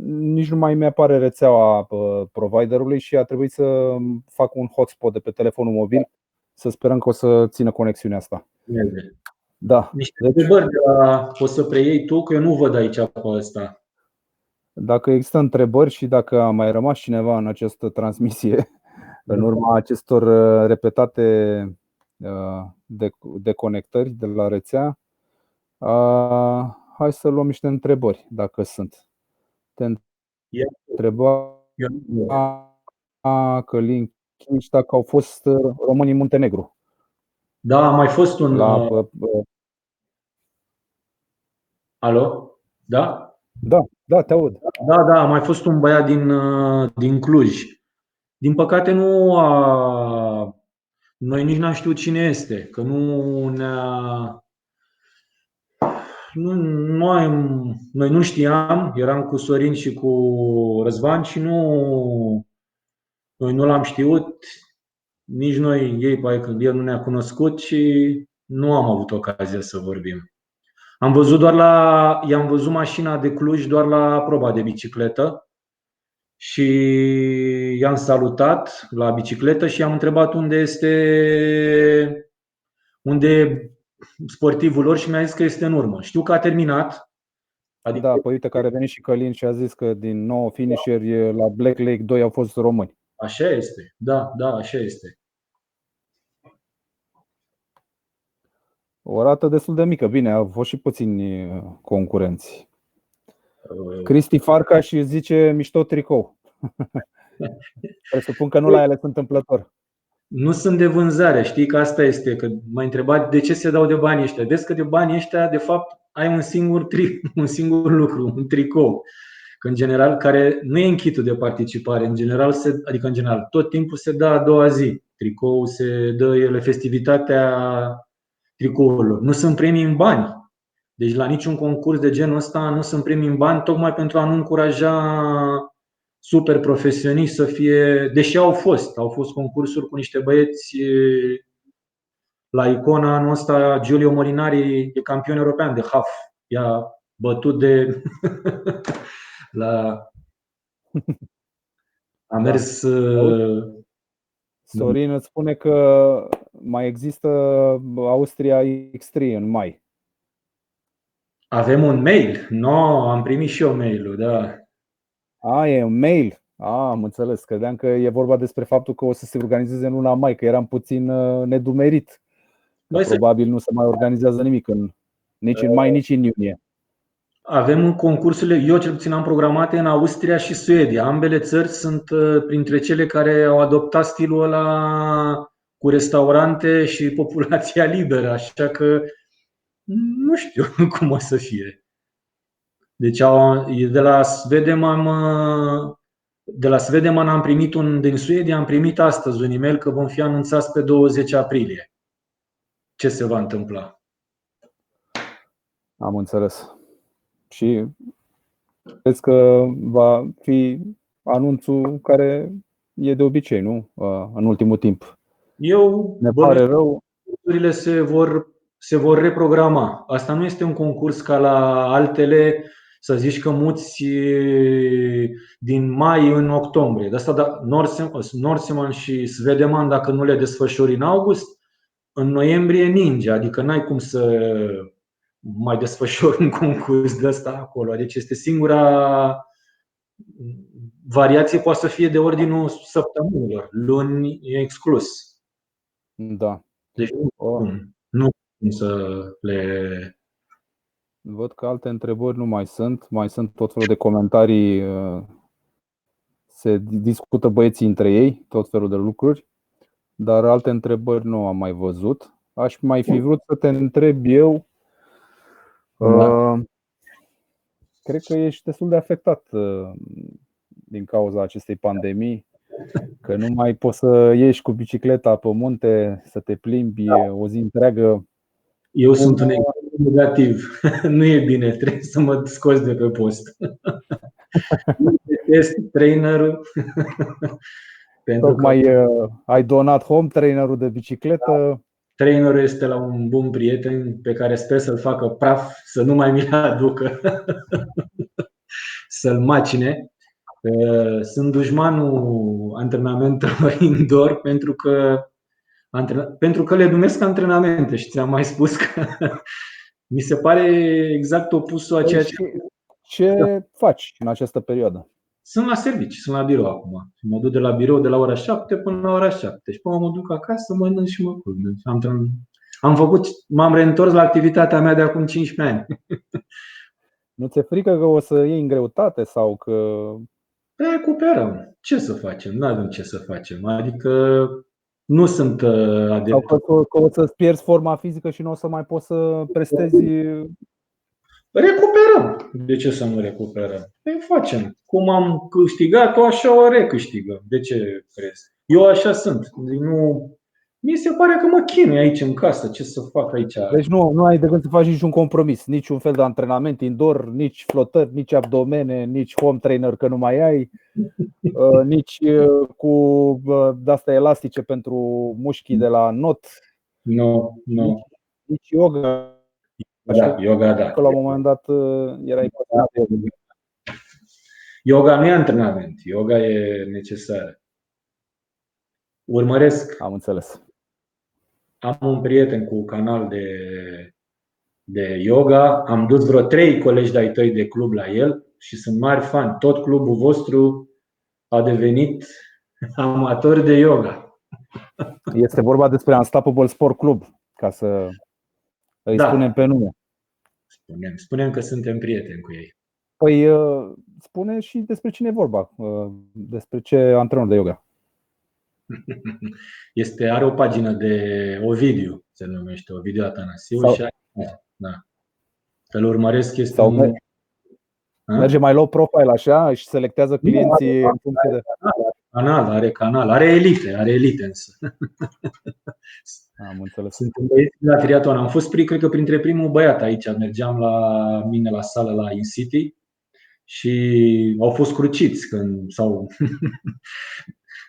nici nu mai mi-apare rețeaua providerului și a trebuit să fac un hotspot de pe telefonul mobil. Să sperăm că o să țină conexiunea asta. Da. Niște întrebări poți să preiei tu, că eu nu văd aici pe ăsta. Dacă există întrebări și dacă a mai rămas cineva în această transmisie în urma acestor repetate deconectări de la rețea, hai să luăm niște întrebări, dacă sunt. Te întreba Călin Chiș dacă au fost români în Muntenegru. Da, a mai fost un. Alo? Da? Da, te aud. Da, a mai fost un băiat din Cluj. Din păcate noi nici n-am știut cine este, că nu ne-a. Noi nu știam, eram cu Sorin și cu Răzvan și noi nu l-am știut, nici noi, ei, când el nu ne-a cunoscut și nu am avut ocazia să vorbim. I-am văzut mașina de Cluj doar la proba de bicicletă și i-am salutat la bicicletă și i-am întrebat unde e sportivul lor și mi-a zis că este în urmă. Știu că a terminat. Adică, da, păi uite că a revenit și Călin și a zis că din 9 finisheri la Black Lake 2 au fost români. Așa este, da, așa este. O rată destul de mică, bine, au fost și puțini concurenți. Cristi Farcaș zice mișto tricou. Presupun că nu la ele întâmplător. Nu sunt de vânzare, știi că asta este, că m-ai întrebat de ce se dau de banii ăștia. Vezi că de banii ăștia, de fapt, ai un singur lucru, un tricou. Că în general, care nu e în kit-ul de participare, în general, tot timpul se dă a doua zi. Tricou se dă ele festivitatea tricourilor. Nu sunt premii în bani. Deci la niciun concurs de genul ăsta nu sunt premii în bani, tocmai pentru a nu încuraja super profesioniști să fie, deși au fost concursuri cu niște băieți. La Icona anul ăsta Giulio Molinari e campion european de half. I-a bătut de a mers. Sorin îți spune că mai există Austria X3 în mai. Avem un mail? No, am primit și eu mail-ul, da. E un mail. Am înțeles. Credeam că e vorba despre faptul că o să se organizeze în luna mai, că eram puțin nedumerit. Probabil nu se mai organizează nimic nici în mai, nici în iunie. Avem concursurile, eu cel puțin am programate în Austria și Suedia. Ambele țări sunt printre cele care au adoptat stilul ăla cu restaurante și populația liberă, așa că nu știu cum o să fie. Deci de la Swedeman am primit din Suedia, am primit astăzi un e-mail că vom fi anunțați pe 20 aprilie. Ce se va întâmpla? Am înțeles. Și cred că va fi anunțul care e de obicei, nu? În ultimul timp. Ne pare rău. Concursurile se vor reprograma. Asta nu este un concurs ca la altele, să zici că muți din mai în octombrie. De asta Norseman și Swedeman, dacă nu le desfășori în august, în noiembrie ninge. Adică n-ai cum să mai desfășori un concurs de ăsta acolo. Deci este singura variație, poate să fie de ordinul săptămânilor. Luni e exclus. Da. Deci nu cum să le. Văd că alte întrebări nu mai sunt. Mai sunt tot felul de comentarii. Se discută băieții între ei, tot felul de lucruri. Dar alte întrebări nu am mai văzut. Aș mai fi vrut să te întreb eu. Cred că ești destul de afectat din cauza acestei pandemii, că nu mai poți să ieși cu bicicleta pe munte, să te plimbi o zi întreagă. Eu sunt un exemplu negativ. Nu e bine, trebuie să mă scoți de pe post. Detest trainerul. Tocmai ai donat home trainerul de bicicletă. Trainerul este la un bun prieten pe care sper să-l facă praf, să nu mai mi-l aducă, să-l macine. Sunt dușmanul antrenamentelor indoor pentru că le numesc antrenamente și ți-am mai spus că mi se pare exact opusul a ceea ce. Ce faci în această perioadă? Sunt la serviciu, sunt la birou acum. Mă duc de la birou de la ora 7 până la ora 7. Și până mă duc acasă, mănânc și mă culc. Deci m-am reîntors la activitatea mea de acum 15 ani. Nu ți-e frică că o să iei în greutate sau că Recuperăm. Ce să facem? Nu avem ce să facem. Adică nu sunt sau adeptul. că o să-ți pierzi forma fizică și nu o să mai poți să prestezi? Recuperăm. De ce să nu recuperăm? Păi facem. Cum am câștigat-o, așa o recâștigăm. De ce crezi? Eu așa sunt. Nu. Mi se pare că mă chinui aici în casă. Ce să fac aici? Deci nu ai de gând să faci niciun compromis, niciun fel de antrenament indoor, nici flotări, nici abdomene, nici home trainer că nu mai ai, nici cu de-astea elastice pentru mușchii de la not, Nu, nu. nici yoga. Da, yoga, da. Că la un moment dat erai pasionat de yoga. Yoga nu e antrenament. Yoga e necesară. Urmăresc. Am înțeles. Am un prieten cu canal de yoga. Am dus vreo 3 colegi de-ai tăi de club la el și sunt mari fan. Tot clubul vostru a devenit amator de yoga. Este vorba despre Unstoppable Sport Club, ca să îi spunem pe nume. Spunem că suntem prieteni cu ei. Păi spune și despre cine e vorba, despre ce antrenor de yoga. Are o pagină de Ovidiu, se numește Ovidiu Atanasiu. Da. Îl urmăresc, merge mai low profile așa și selectează clienții în funcție de canal, are elite însă. Am înțeles. Suntem băieți la triatlon. Am fost, cred că printre primul băiat aici. Mergeam la mine la sală la InCity și au fost cruciți când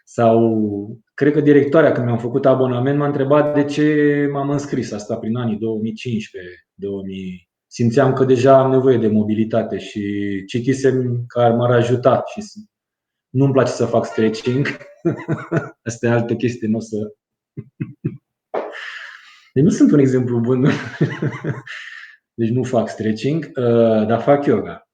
sau cred că directoarea, când mi-am făcut abonament, m-a întrebat de ce m-am înscris. Asta prin anii 2015-2000. Simțeam că deja am nevoie de mobilitate și citisem că m-ar ajuta și nu-mi place să fac stretching. Asta e altă chestie, nu o să. Deci nu sunt un exemplu bun. Deci nu fac stretching, dar fac yoga.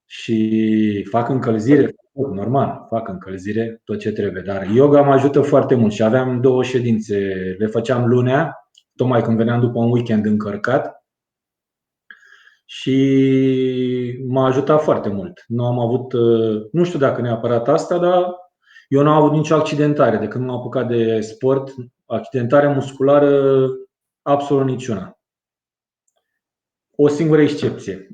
Și fac încălzire, normal, fac încălzire, tot ce trebuie. Dar yoga mă ajută foarte mult și aveam 2 ședințe. Le făceam lunea, tocmai când veneam după un weekend încărcat. Și m-a ajutat foarte mult. Nu știu dacă neapărat asta, dar eu n-am avut nicio accidentare de când m-am apucat de sport. Accidentare musculară, absolut niciuna. O singură excepție.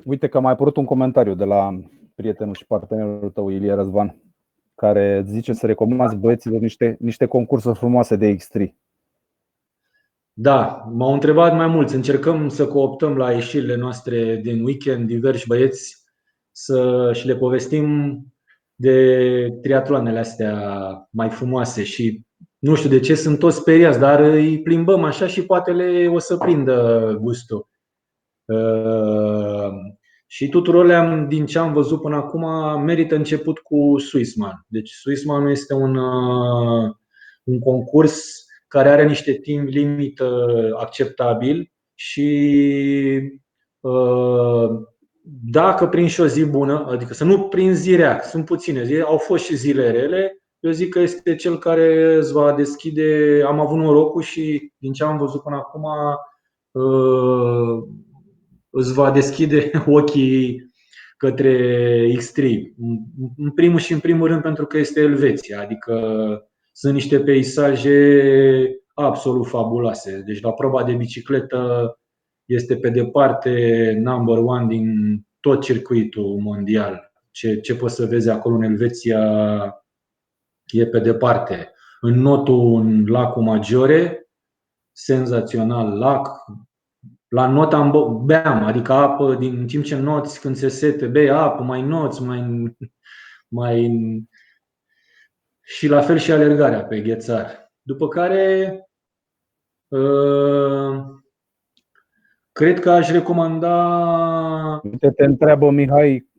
Uite că a mai apărut un comentariu de la prietenul și partenerul tău, Ilie Răzvan, care zice să recomanzi băieților niște concursuri frumoase de X3. Da, m-au întrebat mai mulți. Încercăm să cooptăm la ieșirile noastre din weekend diversi băieți și le povestim de triatloanele astea mai frumoase. Și nu știu de ce sunt toți speriați, dar îi plimbăm așa și poate o să prindă gustul. Și tuturor din ce am văzut până acum merită început cu Swissman. Deci Swissman este un concurs care are niște timp limită acceptabil și dacă prinzi și o zi bună, adică să nu prinzi zi rea, sunt puține zile, au fost și zile rele, eu zic că este cel care îți va deschide. Am avut norocul și din ce am văzut până acum îți va deschide ochii către X3. În primul și în primul rând pentru că este Elveția, adică sunt niște peisaje absolut fabuloase. Deci la proba de bicicletă este pe departe number one din tot circuitul mondial. Ce poți să vezi acolo în Elveția e pe departe. În notul, în lacul Maggiore, senzațional lac. La not beam, adică apă, din timp ce noți, când se sete, bei apă, mai noți, mai. Și la fel și alergarea pe ghețar. După care cred că aș recomanda. Te întreabă Mihai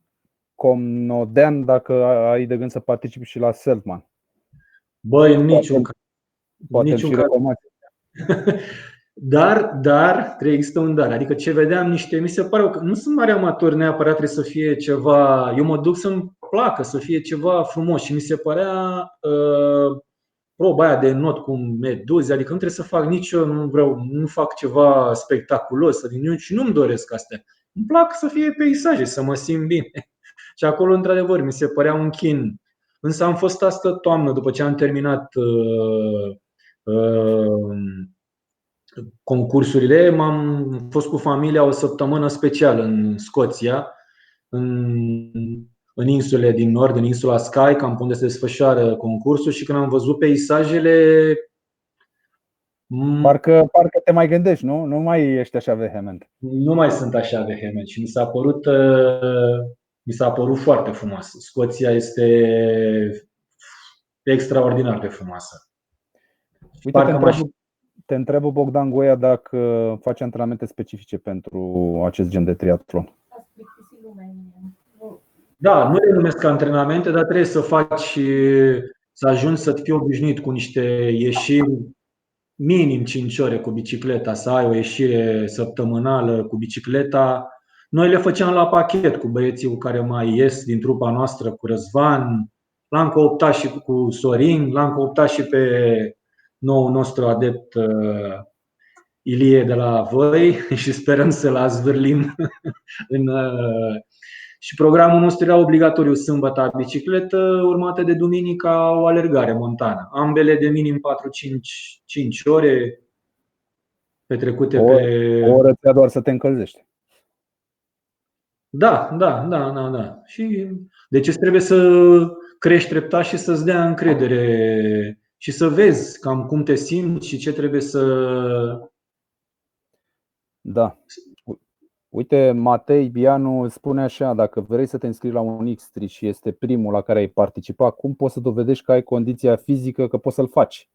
Comnodean dacă ai de gând să participi și la Selfman. Băi, în niciun caz. Poate și recomanzi. Dar există un dar. Adică ce vedeam mi se pare că nu sunt mari amatori neapărat, trebuie să fie ceva. Eu mă duc să-mi placă, să fie ceva frumos și mi se părea proba aia de not cu meduze, adică nu trebuie să fac nici eu, nu fac ceva spectaculos și nu-mi doresc astea. Îmi plac să fie peisaje, să mă simt bine. Și acolo, într-adevăr, mi se părea un chin. Însă am fost astă toamnă, după ce am terminat concursurile, am fost cu familia o săptămână specială în Scoția, în insulele din nord, în insula Skye, cam unde se desfășoară concursul, și când am văzut peisajele. Parcă te mai gândești, nu? Nu mai ești așa vehement. Nu mai sunt așa vehement și mi s-a părut foarte frumos. Scoția este extraordinar de frumoasă. Uite, te întreb, Bogdan Goia, dacă face antrenamente specifice pentru acest gen de triatlon. Da, nu le numesc antrenamente, dar trebuie să faci, să ajungi să fii obișnuit cu niște ieșiri minim 5 ore cu bicicleta, să ai o ieșire săptămânală cu bicicleta. Noi le făceam la pachet cu băieții cu care mai ies din trupa noastră, cu Răzvan, l-am cooptat și cu Sorin, l-am cooptat și pe noul nostru adept Ilie de la Voi și sperăm să-l azvârlim și programul nostru era obligatoriu: sâmbătă bicicletă, urmată de duminica o alergare montană. Ambele de minim 4-5 ore petrecute pe. O oră ți-a doar să te încălzești. Da. Și deci trebuie să crești treptat și să-ți dea încredere și să vezi cam cum te simți și ce trebuie să. Da. Uite, Matei Bianu spune așa: dacă vrei să te înscrii la un X3 și este primul la care ai participat, cum poți să dovedești că ai condiția fizică că poți să-l faci?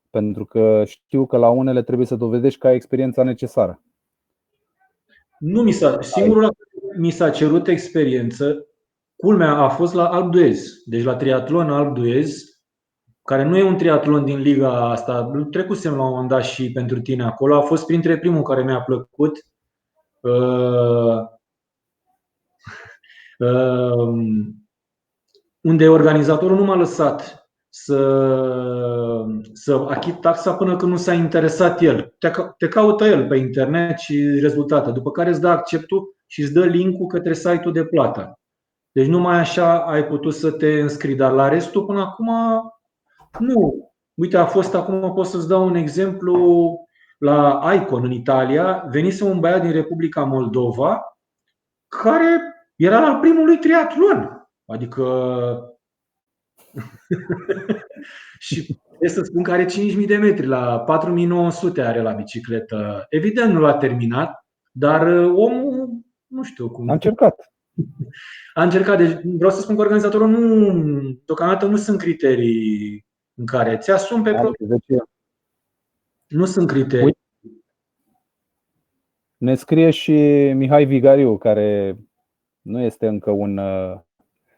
Pentru că știu că la unele trebuie să dovedești că ai experiența necesară. Singurul la care mi s-a cerut experiență, culmea, a fost la Alpe d'Huez. Deci la triatlon Alpe d'Huez, care nu e un triatlon din liga asta, trecusem la un moment dat și pentru tine acolo, a fost printre primul care mi-a plăcut. Unde organizatorul nu m-a lăsat să achit taxa până când nu s-a interesat el. Te caută el pe internet și rezultate, după care îți dă acceptul și îți dă link-ul către site-ul de plată. Deci numai așa ai putut să te înscrii, dar la restul până acum nu. Uite, a fost acum, pot să-ți dau un exemplu, la Icon în Italia, venise un băiat din Republica Moldova care era la primul triatlon. Adică și trebuie să spun că are 5.000 de metri, la 4.900 are la bicicletă. Evident nu l-a terminat, dar omul, nu știu cum. A încercat. A încercat. Deci vreau să spun că organizatorul deocamdată nu sunt criterii în care ți asumi pe propriu. Nu sunt criterii. Ne scrie și Mihai Vigariu, care nu este încă un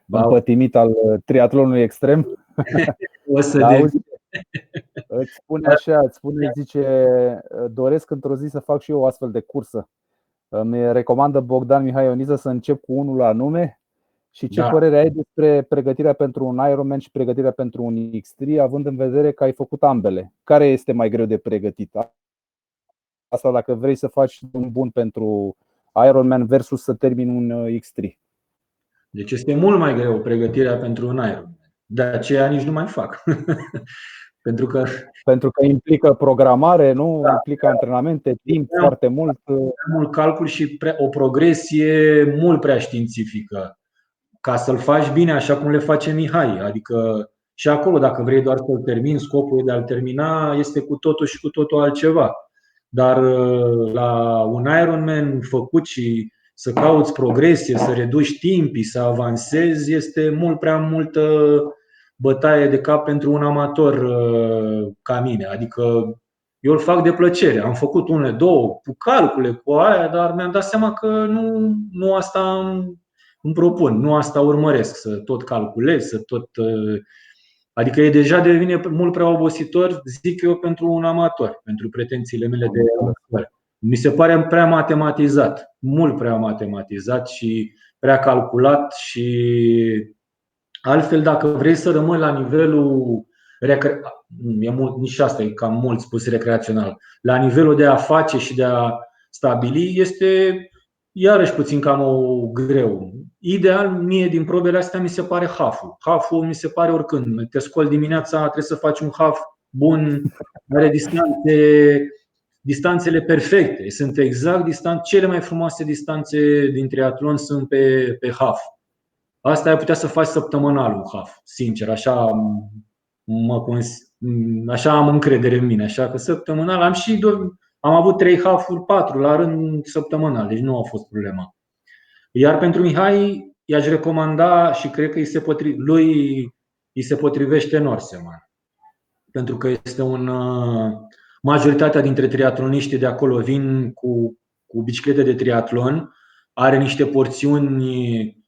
împătimit al triatlonului extrem. O să îți spune, zice: doresc într-o zi să fac și eu o astfel de cursă. Îmi recomandă Bogdan Mihai Ioniză să încep cu unul anume. Și ce părere ai despre pregătirea pentru un Ironman și pregătirea pentru un X3, având în vedere că ai făcut ambele? Care este mai greu de pregătit? Asta dacă vrei să faci un bun pentru Ironman versus să termini un X3. Deci este mult mai greu pregătirea pentru un Ironman. De aceea nici nu mai fac. Pentru că implică programare, nu? Implică antrenamente, timp foarte mult. Mult calcul și o progresie mult prea științifică ca să-l faci bine așa cum le face Mihai. Adică și acolo, dacă vrei doar să-l termini, scopul de a-l termina este cu totul și cu totul altceva. Dar la un Ironman făcut și să cauți progresie, să reduci timpii, să avansezi, este mult prea multă bătaie de cap pentru un amator ca mine. Adică eu îl fac de plăcere. Am făcut unele două cu calcule, cu aia, dar mi-am dat seama că nu asta îmi propun, nu asta urmăresc, să tot calculez, să tot Adică devine mult prea obositor, zic eu, pentru un amator, pentru pretențiile mele de amator. Mi se pare prea matematizat, mult prea matematizat și prea calculat și altfel, dacă vrei să rămâi la nivelul nici asta e cam mult spus recreațional, la nivelul de a face și de a stabili, este iarăși puțin cam greu. Ideal, mie din probele astea mi se pare half-ul. Half-ul mi se pare oricând. Te scoli dimineața, trebuie să faci un half bun, are distanțele perfecte. Sunt exact cele mai frumoase distanțe din triatlon sunt pe half. Asta ai putea să faci săptămânal un half, sincer, așa am încredere în mine, așa că săptămânal am avut 3 half-uri, 4 la rând săptămânal, deci nu a fost problema. Iar pentru Mihai i-aș recomanda și cred că îi se potrivește Norseman. Pentru că este majoritatea dintre triatloniștii de acolo vin cu biciclete de triatlon, are niște porțiuni.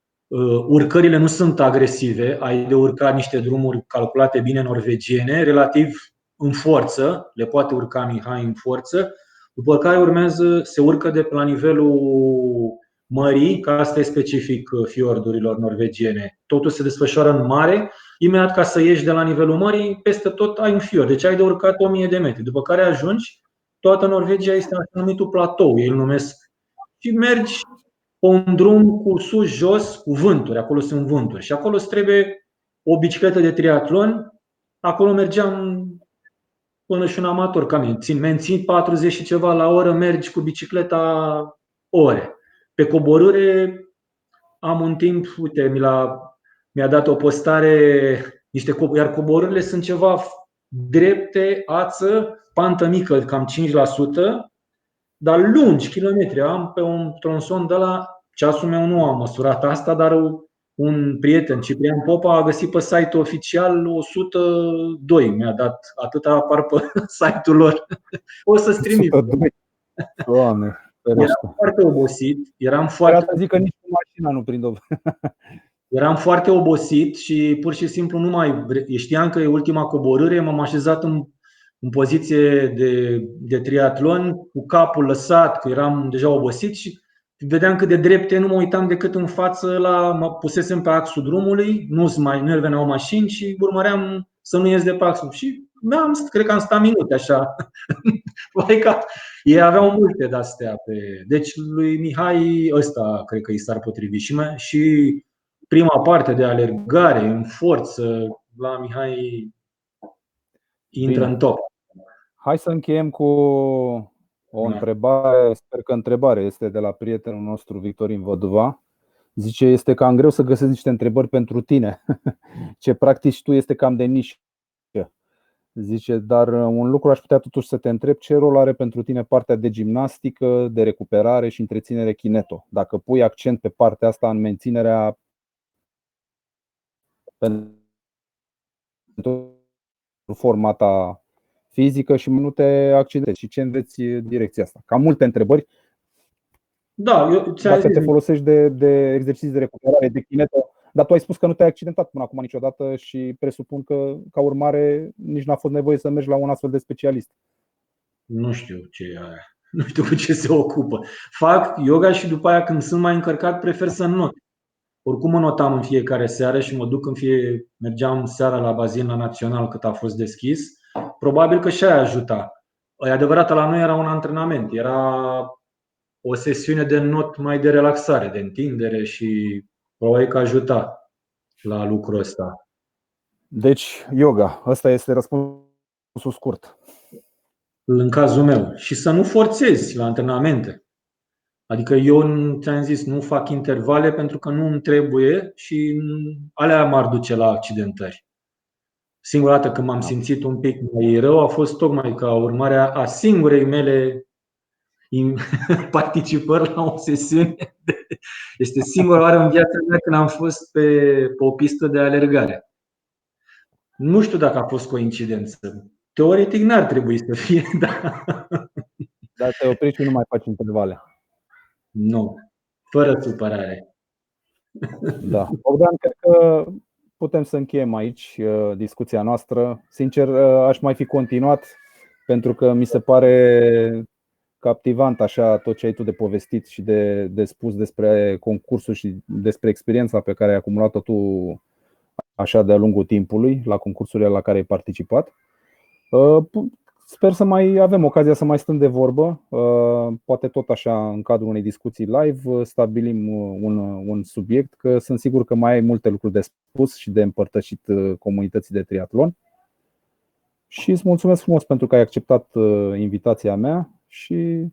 Urcările nu sunt agresive, ai de urcat niște drumuri calculate bine norvegiene, relativ în forță, le poate urca Mihai în forță, după care se urcă de la nivelul mării, că asta e specific fiordurilor norvegiene. Totul se desfășoară în mare, imediat ca să ieși de la nivelul mării, peste tot ai un fiord, deci ai de urcat 1000 de metri, după care ajungi, toată Norvegia este așa numitul platou, ei îl numesc, și mergi pe un drum cu sus-jos, cu vânturi, acolo sunt vânturi și acolo îți trebuie o bicicletă de triatlon. Acolo mergeam până și un amator ca mine, mențin 40 și ceva la oră, mergi cu bicicleta ore. Pe coborâre am un timp, uite, mi-a dat o postare, iar coborârile sunt ceva drepte, ață, pantă mică, cam 5%, dar lungi, kilometri. Am pe un tronson de la ceasul meu, nu am măsurat asta, dar un prieten, Ciprian Popa, a găsit pe site-ul oficial 102. Mi-a dat atâta apar pe site-ul lor. O să-ți trimit. 102. Doamne, eram foarte obosit. Zic că nici cu mașina nu prind. Eram foarte obosit și pur și simplu nu mai știam că e ultima coborâre, m-am așezat în poziție de triatlon, cu capul lăsat, că eram deja obosit și vedeam cât de drepte, nu mă uitam decât în față, mă pusesem pe axul drumului, nu veneau mașini și urmăream să nu ies de pe axul. Și cred că am stat minute așa. Ei aveau multe de-astea. Deci lui Mihai ăsta cred că i s-ar potrivi și prima parte de alergare în forță la Mihai intră în top. Hai să încheiem cu o întrebare. Sper că întrebarea este de la prietenul nostru Victorin Văduva. Zice, este cam greu să găsesc niște întrebări pentru tine. Ce practici tu este cam de nișă. Zice, dar un lucru aș putea totuși să te întreb: ce rol are pentru tine partea de gimnastică, de recuperare și întreținere kineto? Dacă pui accent pe partea asta în menținerea pentru forma ta fizică și nu te accidentezi, și ce înveți direcția asta? Cam multe întrebări. Da, dacă te folosești de exerciții de recuperare, de kineto, dar tu ai spus că nu te-ai accidentat până acum niciodată și presupun că, ca urmare, nici n-a fost nevoie să mergi la un astfel de specialist. Nu știu ce e aia. Nu știu cu ce se ocupă. Fac yoga și după aia, când sunt mai încărcat, prefer să not. Oricum mă notam în fiecare seară și mă duc mergeam seara la bazin la Național cât a fost deschis. Probabil că și aia ajuta. E adevărat, la noi era un antrenament, era o sesiune de not mai de relaxare, de întindere și probabil că ajuta la lucrul ăsta. Deci, yoga, ăsta este răspunsul scurt. În cazul meu. Și să nu forțezi la antrenamente. Adică eu ți-am zis, nu fac intervale pentru că nu îmi trebuie și alea m-ar duce la accidentări. Singura dată când m-am simțit un pic mai rău a fost tocmai ca urmare a singurei mele participări la o sesiune. Este singura oară în viața mea când am fost pe o pistă de alergare. Nu știu dacă a fost coincidență. Teoretic n-ar trebui să fie, Dar te oprești și nu mai faci intervale. Nu, fără supărare. Da. Bogdan, cred că putem să încheiem aici discuția noastră. Sincer, aș mai fi continuat, pentru că mi se pare captivant așa tot ce ai tu de povestit și de spus despre concursul și despre experiența pe care ai acumulat-o tu așa de-a lungul timpului la concursurile la care ai participat. Sper să mai avem ocazia să mai stăm de vorbă. Poate tot așa în cadrul unei discuții live stabilim un subiect, că sunt sigur că mai ai multe lucruri de spus și de împărtășit comunității de triatlon. Și îți mulțumesc frumos pentru că ai acceptat invitația mea și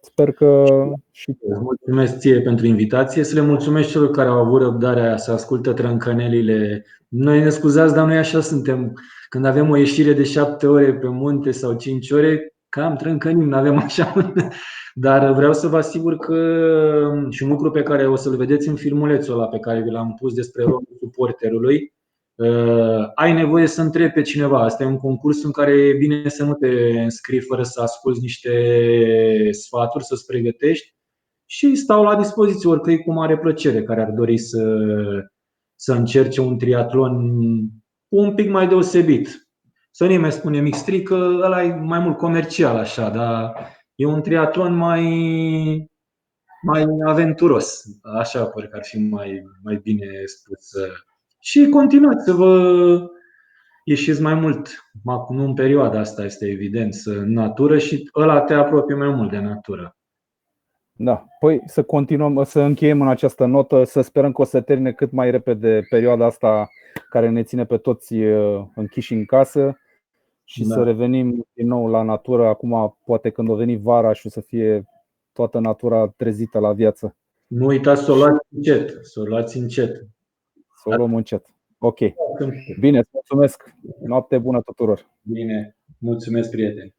sper că și tu. Îți mulțumesc ție pentru invitație. Să le mulțumesc celor care au avut răbdarea să asculte trâncănelile. Noi ne scuzați, dar noi așa suntem. Când avem o ieșire de 7 ore pe munte sau 5 ore, cam trâncănim, nu avem așa. Dar vreau să vă asigur că și un lucru pe care o să-l vedeți în filmulețul ăla pe care vi l-am pus despre rolul suporterului, ai nevoie să întrebi pe cineva. Asta e un concurs în care e bine să nu te înscrii fără să asculți niște sfaturi, să-ți pregătești, și stau la dispoziție oricăi cu mare plăcere care ar dori să încerce un triatlon un pic mai deosebit. Să nu mai spune mixtri, că ăla e mai mult comercial așa, dar e un triatlon mai aventuros. Așa pare că ar fi mai bine spus. Și continuați să vă ieșiți mai mult, nu în perioada asta, este evident, în natură, și ăla te apropie mai mult de natură. Da, păi să continuăm, să încheiem în această notă, să sperăm că o să termine cât mai repede perioada asta care ne ține pe toți închiși în casă și să revenim din nou la natură. Acum, poate când o veni vara și o să fie toată natura trezită la viață. Nu uitați să o luați încet, Să o luăm încet. Ok. Bine, îți mulțumesc. Noapte bună tuturor. Bine, mulțumesc, prieteni.